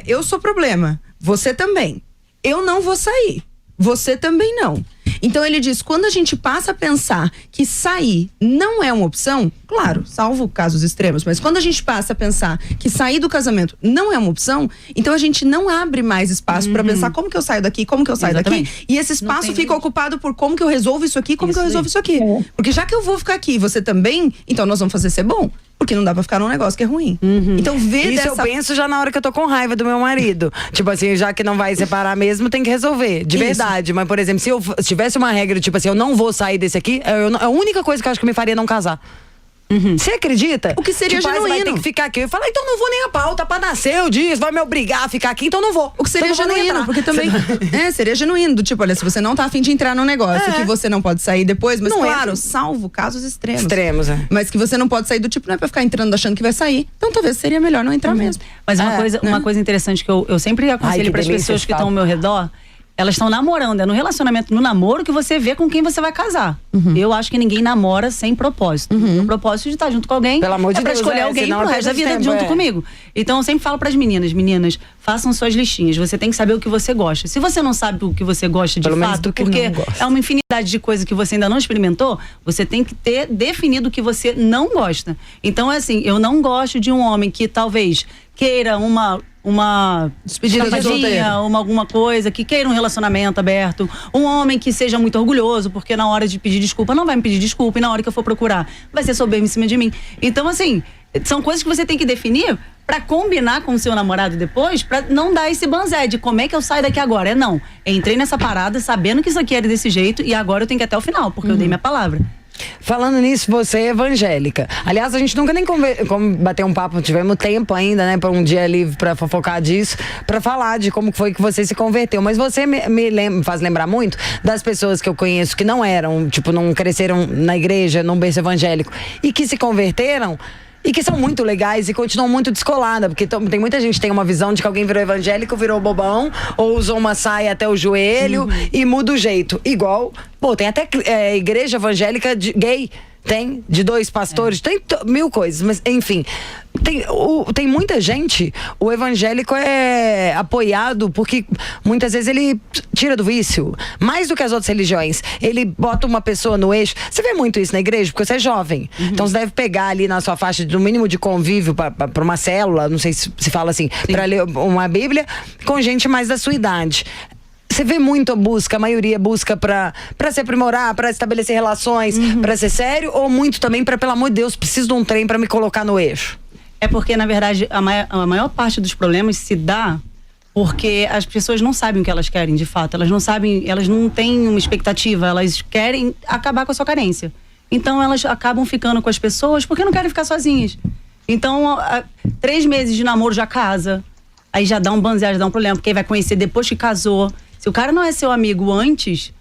eu sou problema, você também. Eu não vou sair, você também não. Então ele diz, quando a gente passa a pensar que sair não é uma opção, claro, salvo casos extremos, mas quando a gente passa a pensar que sair do casamento não é uma opção, então a gente não abre mais espaço para pensar como que eu saio daqui, como que eu saio daqui, e esse espaço fica ocupado por como que eu resolvo isso aqui, como que eu resolvo isso aqui. Porque já que eu vou ficar aqui e você também, então nós vamos fazer ser bom. Porque não dá pra ficar num negócio que é ruim. Então, Isso eu penso já na hora que eu tô com raiva do meu marido. Tipo assim, já que não vai separar mesmo, tem que resolver. De verdade. Mas, por exemplo, se eu tivesse uma regra, tipo assim, eu não vou sair desse aqui, a única coisa que eu acho que me faria não casar. Você acredita? O que seria tipo, genuíno. vai ter que ficar aqui. Eu falo, então não vou nem a pauta pra nascer o dia, vai me obrigar a ficar aqui, então não vou. O que seria então genuíno, porque também. Seria genuíno. Do tipo, olha, se você não tá afim de entrar num negócio que você não pode sair depois, mas Não claro, salvo casos extremos. Extremos, Mas que você não pode sair do tipo, não é pra ficar entrando achando que vai sair. Então talvez seria melhor não entrar mesmo. Mas uma coisa interessante que eu sempre aconselho para as pessoas que estão ao meu redor, elas estão namorando, é no relacionamento, no namoro que você vê com quem você vai casar. Eu acho que ninguém namora sem propósito. O propósito de estar junto com alguém Pelo amor de pra Deus, escolher alguém pro resto da vida junto comigo. Então eu sempre falo pras meninas, façam suas listinhas. Você tem que saber o que você gosta. Se você não sabe o que você gosta de fato, porque é uma infinidade de coisas que você ainda não experimentou, você tem que ter definido o que você não gosta. Então é assim, eu não gosto de um homem que talvez queira uma despedida de solteiro, alguma coisa, que queira um relacionamento aberto, um homem que seja muito orgulhoso, porque na hora de pedir desculpa não vai me pedir desculpa, e na hora que eu for procurar vai ser soberbo em cima de mim. Então assim, são coisas que você tem que definir pra combinar com o seu namorado depois, pra não dar esse banzé de como é que eu saio daqui agora. Não, entrei nessa parada sabendo que isso aqui era desse jeito e agora eu tenho que ir até o final, porque eu dei minha palavra. Falando nisso, você é evangélica. Aliás, a gente nunca nem bateu um papo, tivemos tempo ainda, né, para um dia livre para fofocar disso, para falar de como foi que você se converteu. Mas você me faz lembrar muito das pessoas que eu conheço que não eram, tipo, não cresceram na igreja, num berço evangélico, e que se converteram. E que são muito legais e continuam muito descoladas, porque tem muita gente que tem uma visão de que alguém virou evangélico, virou bobão, ou usou uma saia até o joelho e muda o jeito. Igual, tem até igreja evangélica gay, tem, de 2 pastores, tem mil coisas, mas enfim. Tem muita gente, o evangélico é apoiado porque muitas vezes ele tira do vício, mais do que as outras religiões. Ele bota uma pessoa no eixo. Você vê muito isso na igreja, porque você é jovem. Então você deve pegar ali na sua faixa no mínimo de convívio para uma célula, não sei se fala assim, para ler uma Bíblia, com gente mais da sua idade. Você vê muito a maioria busca pra se aprimorar, pra estabelecer relações, pra ser sério, ou muito também pra, pelo amor de Deus, preciso de um trem pra me colocar no eixo? É porque, na verdade, a maior parte dos problemas se dá porque as pessoas não sabem o que elas querem, de fato. Elas não sabem, elas não têm uma expectativa, elas querem acabar com a sua carência. Então, elas acabam ficando com as pessoas porque não querem ficar sozinhas. Então, 3 meses de namoro já casa, aí já dá um banzé, já dá um problema, porque aí vai conhecer depois que casou. Se o cara não é seu amigo antes,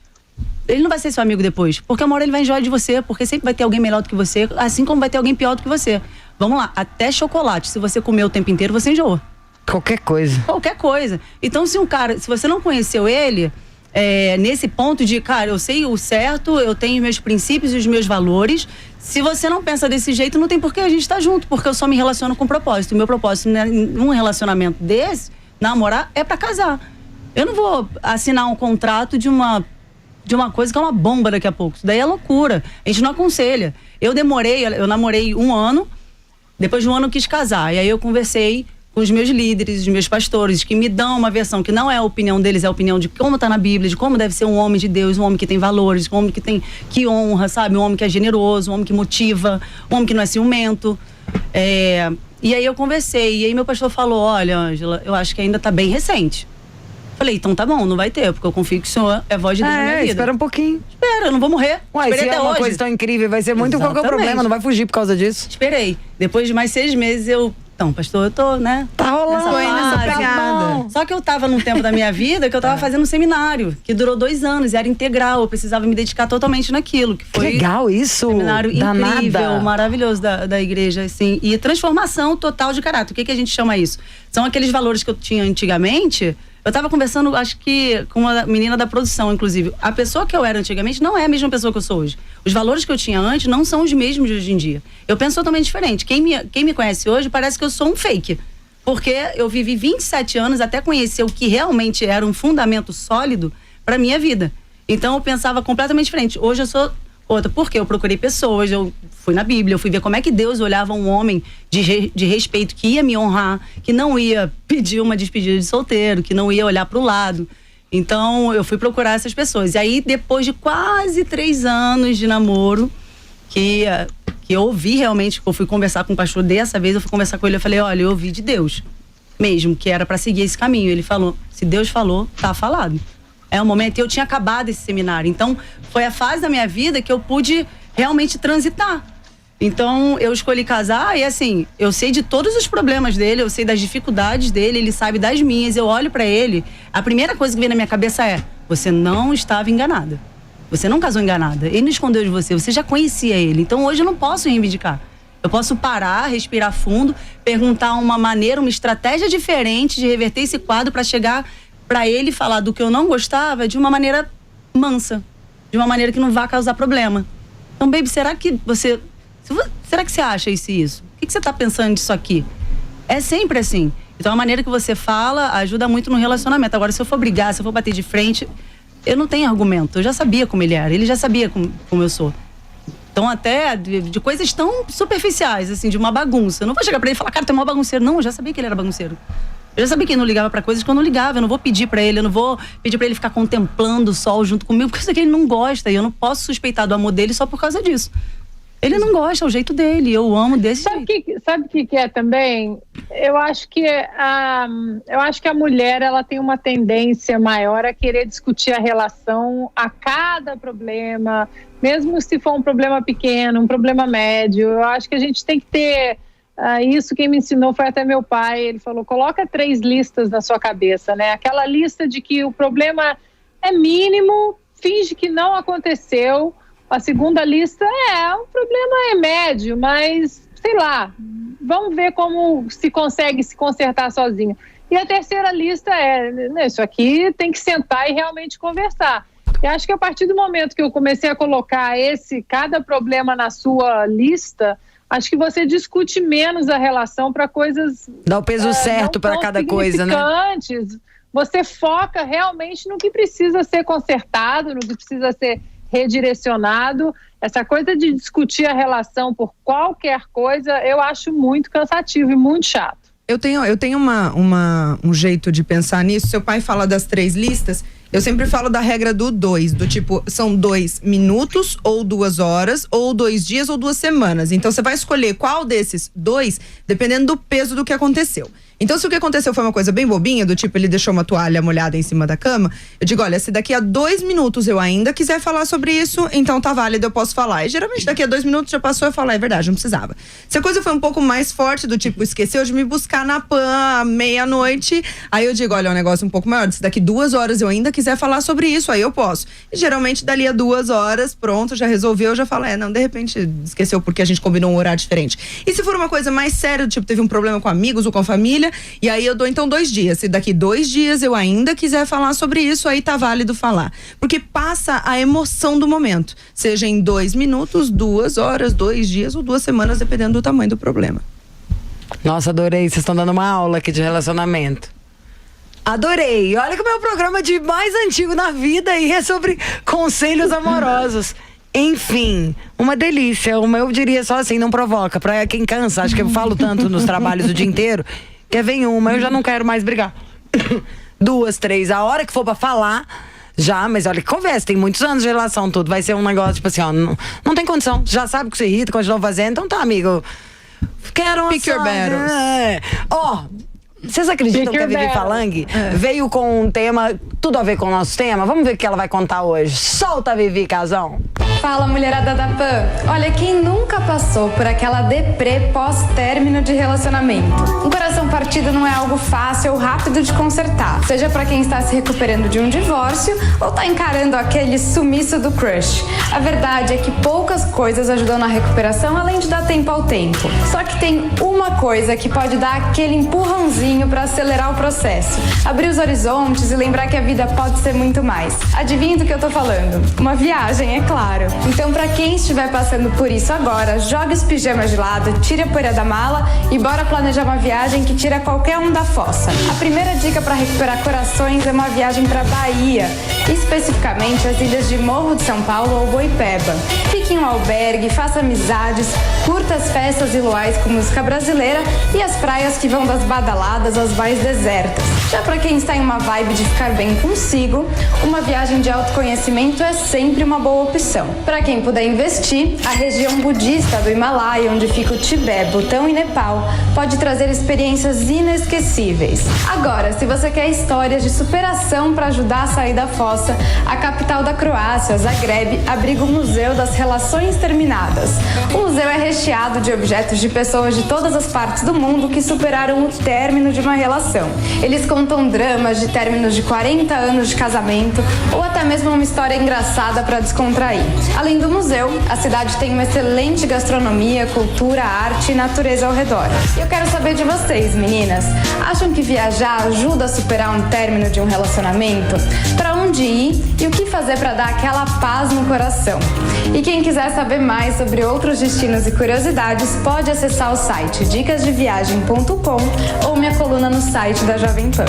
ele não vai ser seu amigo depois. Porque uma hora ele vai enjoar de você, porque sempre vai ter alguém melhor do que você, assim como vai ter alguém pior do que você. Vamos lá, até chocolate, se você comer o tempo inteiro, você enjoa. Qualquer coisa. Então, se você não conheceu ele, nesse ponto de, cara, eu sei o certo, eu tenho os meus princípios e os meus valores. Se você não pensa desse jeito, não tem por que a gente estar junto, porque eu só me relaciono com propósito. O meu propósito num relacionamento desse, namorar, é pra casar. Eu não vou assinar um contrato de uma coisa que é uma bomba daqui a pouco. Isso daí é loucura. A gente não aconselha. Eu namorei 1 ano, depois de 1 ano eu quis casar. E aí eu conversei com os meus líderes, os meus pastores, que me dão uma versão que não é a opinião deles, é a opinião de como tá na Bíblia, de como deve ser um homem de Deus, um homem que tem valores, um homem que honra, sabe? Um homem que é generoso, um homem que motiva, um homem que não é ciumento. E aí eu conversei, e aí meu pastor falou, olha, Ângela, eu acho que ainda tá bem recente. Falei, então tá bom, não vai ter, porque eu confio que o Senhor é voz de Deus na minha vida. Espera um pouquinho. Espera, eu não vou morrer. Se é uma coisa tão incrível, vai ser muito. Qual que é o problema? Não vai fugir por causa disso? Esperei. Depois de mais 6 meses, então, pastor, eu tô, né? Tá rolando nessa pegada. Só que eu tava num tempo da minha vida que eu tava fazendo um seminário, que durou 2 anos, era integral, eu precisava me dedicar totalmente naquilo. Que foi legal isso! Seminário incrível, maravilhoso da igreja, assim. E transformação total de caráter. O que a gente chama isso? São aqueles valores que eu tinha antigamente. Eu tava conversando, acho que com uma menina da produção, inclusive. A pessoa que eu era antigamente não é a mesma pessoa que eu sou hoje. Os valores que eu tinha antes não são os mesmos de hoje em dia. Eu penso totalmente diferente. Quem me conhece hoje parece que eu sou um fake. Porque eu vivi 27 anos até conhecer o que realmente era um fundamento sólido pra minha vida. Então eu pensava completamente diferente. Hoje eu sou outra, porque eu procurei pessoas, eu fui na Bíblia, eu fui ver como é que Deus olhava um homem de respeito, que ia me honrar, que não ia pedir uma despedida de solteiro, que não ia olhar pro lado. Então eu fui procurar essas pessoas. E aí, depois de quase 3 anos de namoro, que que eu ouvi realmente, que eu fui conversar com o pastor dessa vez, eu fui conversar com ele, eu falei, olha, eu ouvi de Deus mesmo, que era pra seguir esse caminho. Ele falou, se Deus falou, tá falado. É o momento, eu tinha acabado esse seminário, então foi a fase da minha vida que eu pude realmente transitar. Então eu escolhi casar e assim, eu sei de todos os problemas dele, eu sei das dificuldades dele, ele sabe das minhas, eu olho pra ele, a primeira coisa que vem na minha cabeça é, você não estava enganada. Você não casou enganada. Ele não escondeu de você. Você já conhecia ele. Então hoje eu não posso reivindicar. Eu posso parar, respirar fundo, perguntar uma maneira, uma estratégia diferente de reverter esse quadro para chegar para ele falar do que eu não gostava de uma maneira mansa. De uma maneira que não vá causar problema. Então, baby, será que você acha isso e isso? O que você tá pensando disso aqui? É sempre assim. Então a maneira que você fala ajuda muito no relacionamento. Agora, se eu for brigar, se eu for bater de frente, eu não tenho argumento. Eu já sabia como ele era. Ele já sabia como eu sou. Então até de coisas tão superficiais, assim, de uma bagunça. Eu não vou chegar pra ele e falar, cara, tu é mó bagunceiro. Não, eu já sabia que ele era bagunceiro. Eu já sabia que ele não ligava pra coisas que eu não ligava. Eu não vou pedir pra ele, eu não vou pedir pra ele ficar contemplando o sol junto comigo, porque isso aqui ele não gosta. E eu não posso suspeitar do amor dele só por causa disso. Ele não gosta, é o jeito dele. Eu amo desse jeito. Sabe o que é também? Eu acho que a mulher, ela tem uma tendência maior a querer discutir a relação a cada problema, mesmo se for um problema pequeno, um problema médio. Eu acho que a gente tem que ter isso. Quem me ensinou foi até meu pai. Ele falou, coloca 3 listas na sua cabeça, né? Aquela lista de que o problema é mínimo, finge que não aconteceu. A segunda lista o problema é médio, mas, sei lá, vamos ver como se consegue se consertar sozinho. E a terceira lista isso aqui tem que sentar e realmente conversar. E acho que a partir do momento que eu comecei a colocar cada problema na sua lista, acho que você discute menos a relação para coisas... Dá o peso certo para cada coisa, né? Você foca realmente no que precisa ser consertado, no que precisa ser redirecionado. Essa coisa de discutir a relação por qualquer coisa, eu acho muito cansativo e muito chato. Eu tenho um jeito de pensar nisso. Seu pai fala das 3 listas, eu sempre falo da regra do 2, do tipo, são 2 minutos, ou 2 horas, ou 2 dias, ou 2 semanas. Então você vai escolher qual desses 2, dependendo do peso do que aconteceu. Então, se o que aconteceu foi uma coisa bem bobinha, do tipo, ele deixou uma toalha molhada em cima da cama, eu digo, olha, se daqui a 2 minutos eu ainda quiser falar sobre isso, então tá válido, eu posso falar. E geralmente daqui a 2 minutos já passou, eu falo, é verdade, não precisava. Se a coisa foi um pouco mais forte, do tipo, esqueceu de me buscar na PAN à meia-noite, aí eu digo, olha, é um negócio um pouco maior, se daqui 2 horas eu ainda quiser falar sobre isso, aí eu posso. E geralmente dali a 2 horas, pronto, já resolveu, eu já falo, não, de repente esqueceu porque a gente combinou um horário diferente. E se for uma coisa mais séria, do tipo, teve um problema com amigos ou com a família, e aí eu dou então 2 dias. Se daqui 2 dias eu ainda quiser falar sobre isso, aí tá válido falar. Porque passa a emoção do momento. Seja em 2 minutos, 2 horas, 2 dias ou 2 semanas, dependendo do tamanho do problema. Nossa, adorei. Vocês estão dando uma aula aqui de relacionamento. Adorei. Olha que o meu programa de mais antigo na vida aí é sobre conselhos amorosos. Enfim, uma delícia. Eu diria só assim, não provoca. Pra quem cansa, acho que eu falo tanto nos trabalhos o dia inteiro. Que vem uma, eu já não quero mais brigar. 2, 3, a hora que for pra falar, já, mas olha que conversa, tem muitos anos de relação, tudo. Vai ser um negócio, tipo assim, ó, não tem condição. Já sabe que você irrita, continua fazendo, então tá, amigo. Quero uma Pick your battles. Vocês acreditam que a Vivi Falangue veio com um tema, tudo a ver com o nosso tema? Vamos ver o que ela vai contar hoje. Solta a Vivi, casão. Fala, mulherada da PAN. Olha, quem nunca passou por aquela deprê pós-término de relacionamento? Um coração partido não é algo fácil ou rápido de consertar. Seja pra quem está se recuperando de um divórcio ou tá encarando aquele sumiço do crush. A verdade é que poucas coisas ajudam na recuperação, além de dar tempo ao tempo. Só que tem uma coisa que pode dar aquele empurrãozinho pra acelerar o processo. Abrir os horizontes e lembrar que a vida pode ser muito mais. Adivinha do que eu tô falando? Uma viagem, é claro. Então, pra quem estiver passando por isso agora, joga os pijamas de lado, tira a poeira da mala e bora planejar uma viagem que tira qualquer um da fossa. A primeira dica pra recuperar corações é uma viagem pra Bahia, especificamente as ilhas de Morro de São Paulo ou Boipeba. Fica fique em um albergue, faça amizades, curta as festas e luais com música brasileira e as praias que vão das badaladas às mais desertas. Já para quem está em uma vibe de ficar bem consigo, uma viagem de autoconhecimento é sempre uma boa opção. Para quem puder investir, a região budista do Himalaia, onde fica o Tibete, Butão e Nepal, pode trazer experiências inesquecíveis. Agora, se você quer histórias de superação para ajudar a sair da fossa, a capital da Croácia, Zagreb, abriga o Museu das Relações Terminadas. O museu é recheado de objetos de pessoas de todas as partes do mundo que superaram o término de uma relação. Eles contam dramas de términos de 40 anos de casamento ou até mesmo uma história engraçada para descontrair. Além do museu, a cidade tem uma excelente gastronomia, cultura, arte e natureza ao redor. E eu quero saber de vocês, meninas. Acham que viajar ajuda a superar um término de um relacionamento? Para onde ir e o que fazer para dar aquela paz no coração? E quem quiser saber mais sobre outros destinos e curiosidades, pode acessar o site dicasdeviagem.com ou minha coluna no site da Jovem Pan.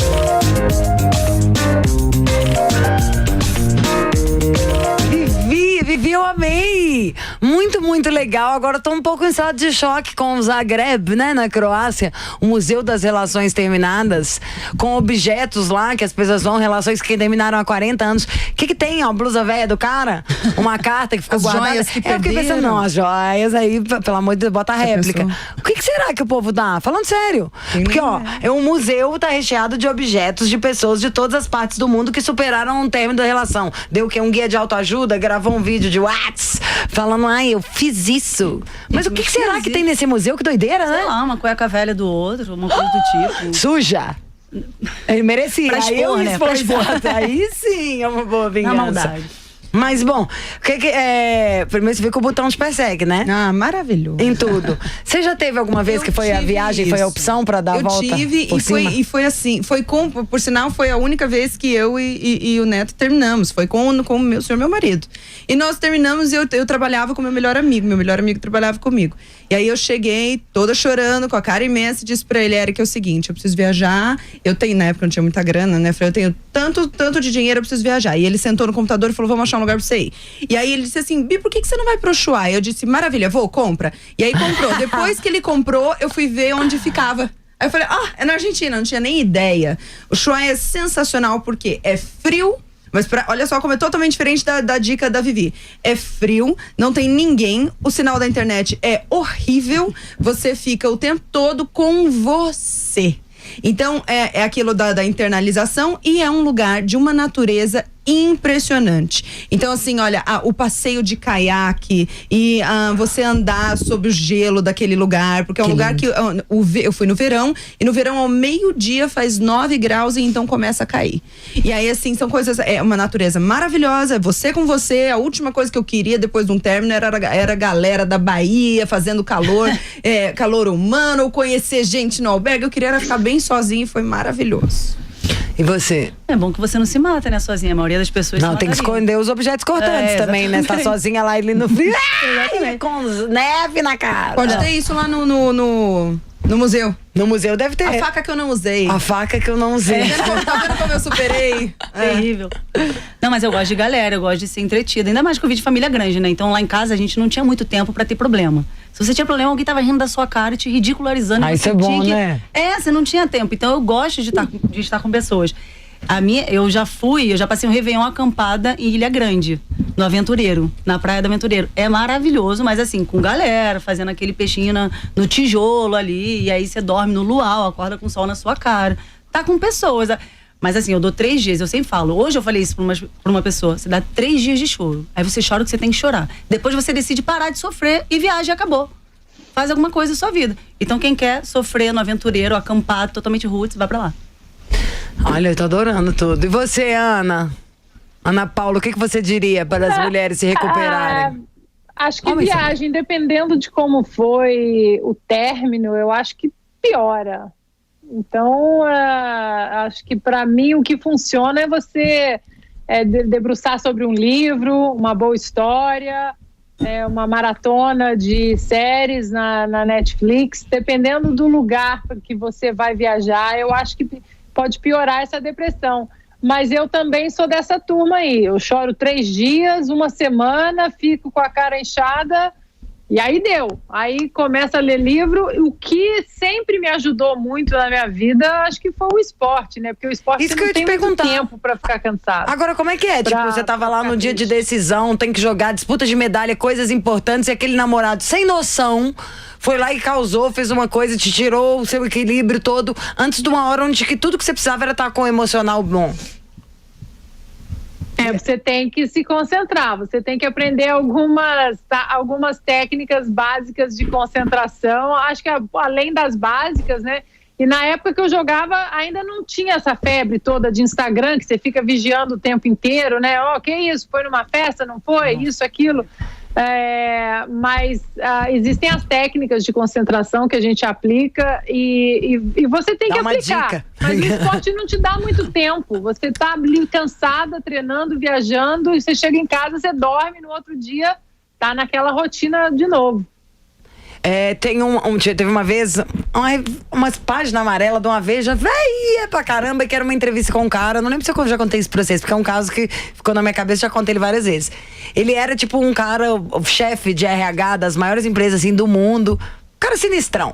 Vivi, eu amei! Muito, muito legal. Agora tô um pouco em estado de choque com o Zagreb, né, na Croácia. O Museu das Relações Terminadas, com objetos lá que as pessoas vão, relações que terminaram há 40 anos. O que tem, ó? Blusa velha do cara? Uma carta que ficou guardada? Joias que eu fiquei pensando, não, as joias aí, pelo amor de Deus, bota a réplica. O que será que o povo dá? Falando sério. Porque, ó, um museu tá recheado de objetos de pessoas de todas as partes do mundo que superaram um término da relação. Deu o quê? Um guia de autoajuda, gravou um vídeo de WhatsApp falando, ai, eu fiz isso. Mas o que será que tem nesse museu? Que doideira, né? Sei lá, uma cueca velha do outro, uma coisa do tipo. Suja. Ele merecia. Pra expor, né? Pra expor. Aí sim é uma boa vingança. Na maldade. Mas, bom, primeiro você vê que o botão te persegue, né? Ah, maravilhoso. Em tudo. Você já teve alguma vez que foi a viagem, foi a opção pra dar a volta? Eu tive e foi assim, por sinal, foi a única vez que eu e o Neto terminamos. Foi com o meu marido. E nós terminamos e eu trabalhava com meu melhor amigo trabalhava comigo. E aí eu cheguei toda chorando, com a cara imensa, e disse pra ele, Eric, é o seguinte, eu preciso viajar, na época eu não tinha muita grana, né? Falei, eu tenho tanto de dinheiro, eu preciso viajar. E ele sentou no computador e falou, vamos achar um lugar pra você ir. E aí ele disse assim, Bi, por que você não vai pro Ushuaia? Eu disse, maravilha, compra. E aí comprou. Depois que ele comprou, eu fui ver onde ficava. Aí eu falei, é na Argentina, não tinha nem ideia. O Ushuaia é sensacional porque é frio, mas olha só como é totalmente diferente da dica da Vivi. É frio, não tem ninguém, o sinal da internet é horrível, você fica o tempo todo com você. Então, é aquilo da internalização e é um lugar de uma natureza impressionante. Então, assim, olha, o passeio de caiaque e você andar sob o gelo daquele lugar, porque é um lugar que eu fui no verão, e no verão ao meio-dia faz 9 graus e então começa a cair. E aí, assim, são coisas, é uma natureza maravilhosa, você com você. A última coisa que eu queria depois de um término era a galera da Bahia fazendo calor, calor humano, ou conhecer gente no albergue. Eu queria era ficar bem sozinha e foi maravilhoso. E você? É bom que você não se mata, né, sozinha. A maioria das pessoas não, tem que esconder os objetos cortantes também, né? Você tá sozinha lá ali no frio. Com neve na cara. Pode ter isso lá no museu. No museu deve ter. A faca que eu não usei. A faca que eu não usei. Tá vendo como eu superei? Terrível. Não, mas eu gosto de galera, eu gosto de ser entretida. Ainda mais que eu vi de família grande, né? Então lá em casa a gente não tinha muito tempo pra ter problema. Se você tinha problema, alguém tava rindo da sua cara e te ridicularizando. Isso é bom, né? Você não tinha tempo. Então eu gosto de estar com pessoas. Eu já passei um Réveillon acampada em Ilha Grande, no Aventureiro, na Praia do Aventureiro. É maravilhoso, mas assim, com galera, fazendo aquele peixinho no tijolo ali, e aí você dorme no luau, acorda com o sol na sua cara. Tá com pessoas. Mas assim, eu dou 3 dias, eu sempre falo. Hoje eu falei isso pra uma pessoa, você dá 3 dias de choro. Aí você chora o que você tem que chorar. Depois você decide parar de sofrer e viaja e acabou. Faz alguma coisa na sua vida. Então quem quer sofrer no Aventureiro, acampado, totalmente roots, vai pra lá. Olha, eu tô adorando tudo. E você, Ana? Ana Paula, o que você diria para as mulheres se recuperarem? Acho que viagem, dependendo de como foi o término, eu acho que piora. Então, acho que para mim o que funciona é você debruçar sobre um livro, uma boa história, uma maratona de séries na Netflix. Dependendo do lugar que você vai viajar, eu acho que pode piorar essa depressão. mas eu também sou dessa turma aí. Eu choro 3 dias, 1 semana, fico com a cara inchada e aí deu. Aí começa a ler livro. O que sempre me ajudou muito na minha vida, acho que foi o esporte, né? Porque o esporte não tem muito tempo pra ficar cansado. Agora, como é que é? Tipo, você tava lá no dia de decisão, tem que jogar disputa de medalha, coisas importantes, e aquele namorado sem noção foi lá e causou, fez uma coisa, te tirou o seu equilíbrio todo antes de uma hora onde que tudo que você precisava era estar com o emocional bom. Você tem que se concentrar, você tem que aprender algumas técnicas básicas de concentração, acho que além das básicas, né? E na época que eu jogava, ainda não tinha essa febre toda de Instagram, que você fica vigiando o tempo inteiro, né? Que isso? Foi numa festa? Não foi? Isso, aquilo. Mas existem as técnicas de concentração que a gente aplica e você tem que aplicar. Dica. Mas o esporte não te dá muito tempo. Você tá ali cansada, treinando, viajando, e você chega em casa, você dorme, no outro dia tá naquela rotina de novo. Teve uma vez umas páginas amarelas de uma Veja velha pra caramba, que era uma entrevista com um cara. Não lembro se eu já contei isso pra vocês, porque é um caso que ficou na minha cabeça, já contei ele várias vezes. Ele era tipo um cara, o chefe de RH das maiores empresas assim do mundo, um cara sinistrão.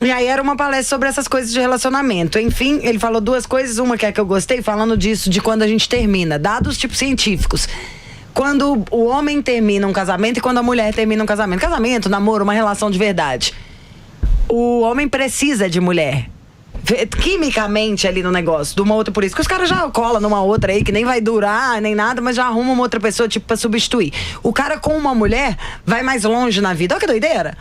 E aí era uma palestra sobre essas coisas de relacionamento. Enfim, ele falou 2 coisas, uma que é que eu gostei, falando disso, de quando a gente termina, dados tipo científicos. Quando o homem termina um casamento e quando a mulher termina um casamento. Casamento, namoro, uma relação de verdade. O homem precisa de mulher. Quimicamente ali no negócio, de uma outra, por isso que os caras já colam numa outra aí, que nem vai durar, nem nada, mas já arruma uma outra pessoa, tipo, pra substituir. O cara com uma mulher vai mais longe na vida. Olha que doideira.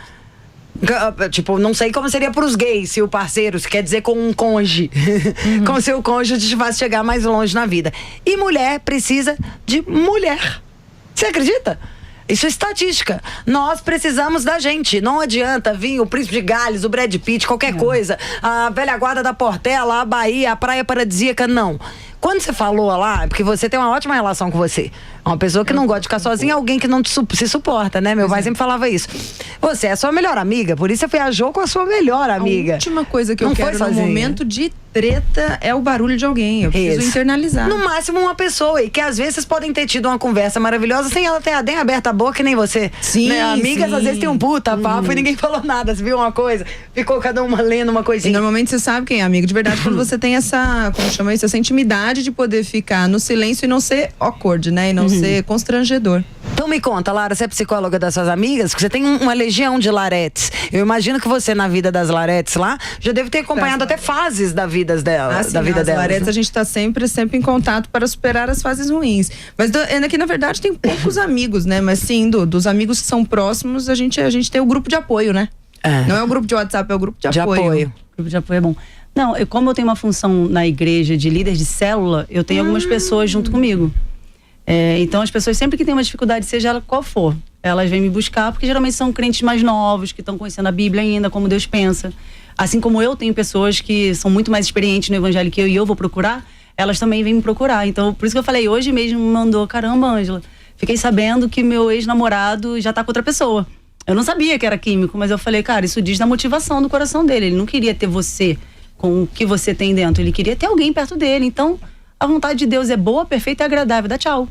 Tipo, não sei como seria pros gays, se o parceiro, se quer dizer com um cônjuge. Com seu cônjuge te faz chegar mais longe na vida. E mulher precisa de mulher. Você acredita? Isso é estatística. Nós precisamos da gente. Não adianta vir o Príncipe de Gales, o Brad Pitt, qualquer coisa, a velha guarda da Portela, a Bahia, a praia paradisíaca, não. Quando você falou lá, é porque você tem uma ótima relação com você. Uma pessoa que não gosta de ficar sozinha, alguém que não se suporta, né? Meu pai sempre falava isso. Você é a sua melhor amiga, por isso você viajou com a sua melhor amiga. A última coisa que não eu quero no momento de treta é o barulho de alguém. Eu preciso internalizar. No máximo uma pessoa, e que às vezes vocês podem ter tido uma conversa maravilhosa sem ela ter nem aberto a boca, que nem você. Sim, né? Amigas sim. Às vezes tem um puta papo e ninguém falou nada. Você viu uma coisa, ficou cada uma lendo uma coisinha. E normalmente você sabe quem é amigo de verdade quando você tem essa, como chama isso, essa intimidade de poder ficar no silêncio e não ser awkward, né? E não ser constrangedor. Então me conta, Lara, você é psicóloga das suas amigas? Porque você tem uma legião de Laretes. Eu imagino que você, na vida das Laretes lá, já deve ter acompanhado até fases da vida delas. As Laretes, a gente tá sempre em contato para superar as fases ruins. Mas aqui, na verdade, tem poucos amigos, né? Mas sim, dos amigos que são próximos, a gente tem o grupo de apoio, né? Não é o grupo de WhatsApp, é o grupo de apoio. O grupo de apoio é bom. Não, como eu tenho uma função na igreja de líder de célula, eu tenho algumas pessoas junto comigo. Então as pessoas sempre que têm uma dificuldade, seja ela qual for, elas vêm me buscar, porque geralmente são crentes mais novos, que estão conhecendo a Bíblia ainda, como Deus pensa. Assim como eu tenho pessoas que são muito mais experientes no evangelho que eu, e eu vou procurar, elas também vêm me procurar. Então, por isso que eu falei, hoje mesmo me mandou, caramba, Ângela, fiquei sabendo que meu ex-namorado já tá com outra pessoa. Eu não sabia que era químico, mas eu falei, cara, isso diz da motivação do coração dele. Ele não queria ter você com o que você tem dentro, ele queria ter alguém perto dele. Então, a vontade de Deus é boa, perfeita e agradável. Dá tchau.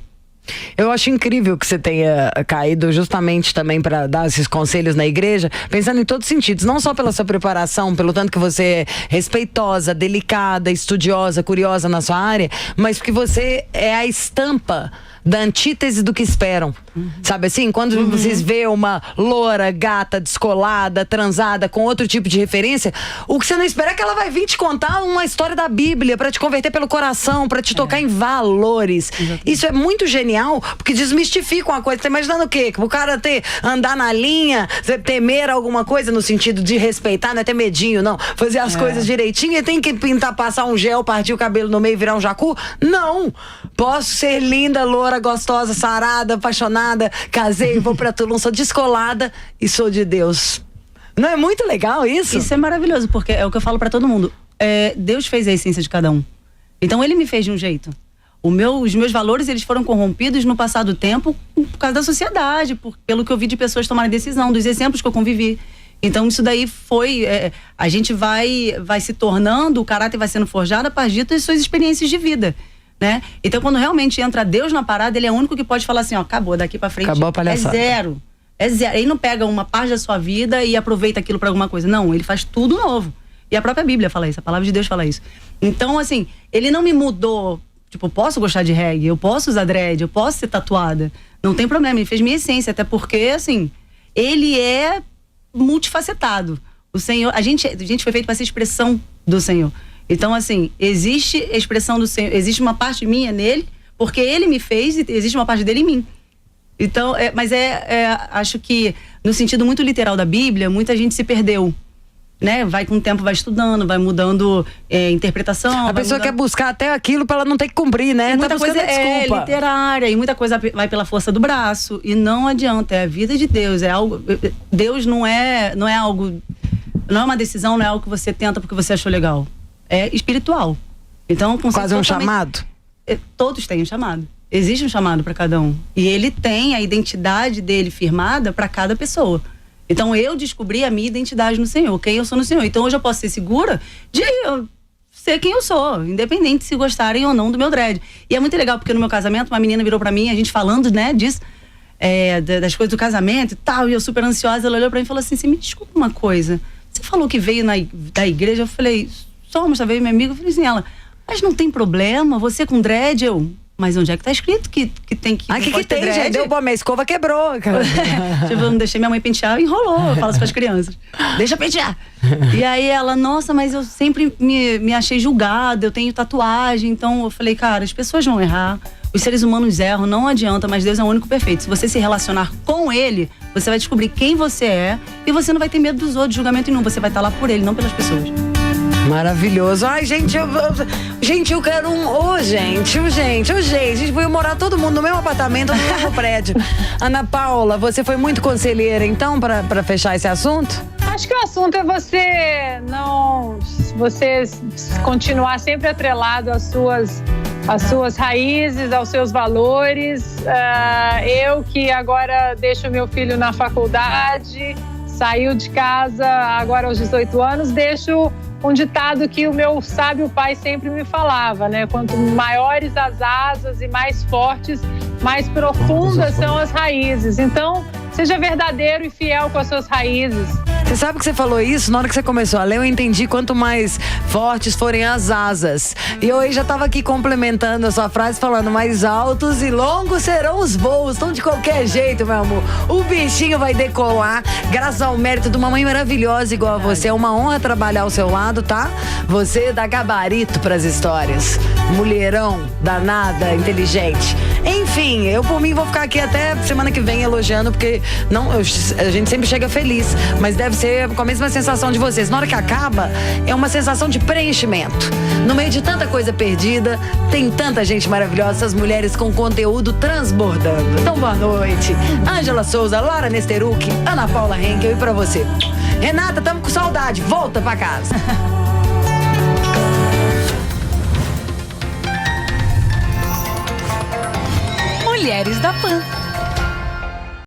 Eu acho incrível que você tenha caído justamente também para dar esses conselhos na igreja, pensando em todos os sentidos, não só pela sua preparação, pelo tanto que você é respeitosa, delicada, estudiosa, curiosa na sua área, mas porque você é a estampa da antítese do que esperam. Sabe assim? Quando vocês vê uma loura, gata, descolada, transada, com outro tipo de referência, o que você não espera é que ela vai vir te contar uma história da Bíblia pra te converter pelo coração, pra te tocar em valores. Exatamente. Isso é muito genial, porque desmistifica uma coisa. Tá imaginando o quê? O cara andar na linha, temer alguma coisa no sentido de respeitar, não é ter medinho, não. Fazer as coisas direitinho e tem que passar um gel, partir o cabelo no meio e virar um jacu? Não! Posso ser linda, loura, gostosa, sarada, apaixonada, casei, vou pra Tulum, sou descolada e sou de Deus. Não é muito legal isso? Isso é maravilhoso, porque é o que eu falo pra todo mundo. Deus fez a essência de cada um. Então ele me fez de um jeito. Os meus valores, eles foram corrompidos no passado do tempo por causa da sociedade, pelo que eu vi de pessoas tomarem decisão, dos exemplos que eu convivi. Então isso daí foi, a gente vai se tornando, o caráter vai sendo forjado a partir das suas experiências de vida. né? Então, quando realmente entra Deus na parada, ele é o único que pode falar assim, ó, acabou, daqui pra frente Acabou a palhaçada. é zero. É zero. Ele não pega uma parte da sua vida e aproveita aquilo pra alguma coisa. Não, ele faz tudo novo. E a própria Bíblia fala isso, a palavra de Deus fala isso. Então, assim, ele não me mudou. Tipo, eu posso gostar de reggae, eu posso usar dread, eu posso ser tatuada. Não tem problema, ele fez minha essência, até porque, assim, ele é multifacetado. O Senhor, a gente foi feito para ser expressão do Senhor. Então, assim, existe a expressão do Senhor, existe uma parte minha nele, porque ele me fez e existe uma parte dele em mim. Então, acho que no sentido muito literal da Bíblia, muita gente se perdeu, né? Vai com o tempo, vai estudando, vai mudando interpretação. A pessoa quer buscar até aquilo pra ela não ter que cumprir, né? E muita tá buscando coisa desculpa. literária, e muita coisa vai pela força do braço, e não adianta, é a vida de Deus, é algo. Deus não é algo, não é uma decisão, não é algo que você tenta porque você achou legal. É espiritual. Então, quase um chamado? Todos têm um chamado. Existe um chamado para cada um. E ele tem a identidade dele firmada para cada pessoa. Então, eu descobri a minha identidade no Senhor, quem eu sou no Senhor. Então, hoje eu posso ser segura de eu ser quem eu sou, independente se gostarem ou não do meu dread. E é muito legal, porque no meu casamento, uma menina virou para mim, a gente falando, né, disso, das coisas do casamento e tal, e eu super ansiosa, ela olhou para mim e falou assim, me desculpa uma coisa, você falou que veio da igreja, eu falei, somos, tá, veio minha amiga, eu falei assim, ela, mas não tem problema, você com dread, mas onde é que tá escrito que tem que... Ah, que tem, dread? Já deu bom, minha escova quebrou. Tipo, eu não deixei minha mãe pentear, enrolou, eu falo isso pras crianças. Deixa pentear. E aí ela, nossa, mas eu sempre me achei julgada, eu tenho tatuagem, então eu falei, cara, as pessoas vão errar, os seres humanos erram, não adianta, mas Deus é o único perfeito. Se você se relacionar com Ele, você vai descobrir quem você é e você não vai ter medo dos outros, julgamento nenhum, você vai estar lá por Ele, não pelas pessoas. Maravilhoso. Ai, gente, eu quero gente, a gente foi morar todo mundo no mesmo apartamento, no mesmo prédio. Ana Paula, você foi muito conselheira, então, pra fechar esse assunto? Acho que o assunto é você continuar sempre atrelado às suas raízes, aos seus valores. Eu que agora deixo meu filho na faculdade, saiu de casa agora aos 18 anos, deixo um ditado que o meu sábio pai sempre me falava, né? Quanto maiores as asas e mais fortes, mais profundas são as raízes. Então, seja verdadeiro e fiel com as suas raízes. Você sabe que você falou isso? Na hora que você começou a ler, eu entendi quanto mais fortes forem as asas. E eu aí já tava aqui complementando a sua frase, falando mais altos e longos serão os voos. Então, de qualquer jeito, meu amor, o bichinho vai decolar, graças ao mérito de uma mãe maravilhosa igual a você. É uma honra trabalhar ao seu lado, tá? Você dá gabarito pras histórias. Mulherão, danada, inteligente. Enfim, eu por mim vou ficar aqui até semana que vem elogiando, porque a gente sempre chega feliz, mas deve ser com a mesma sensação de vocês. Na hora que acaba, é uma sensação de preenchimento. No meio de tanta coisa perdida, tem tanta gente maravilhosa, essas mulheres com conteúdo transbordando. Então, boa noite. Ângela Souza, Lara Nesteruk, Ana Paula Henkel e pra você. Renata, tamo com saudade. Volta pra casa. Mulheres da Pan.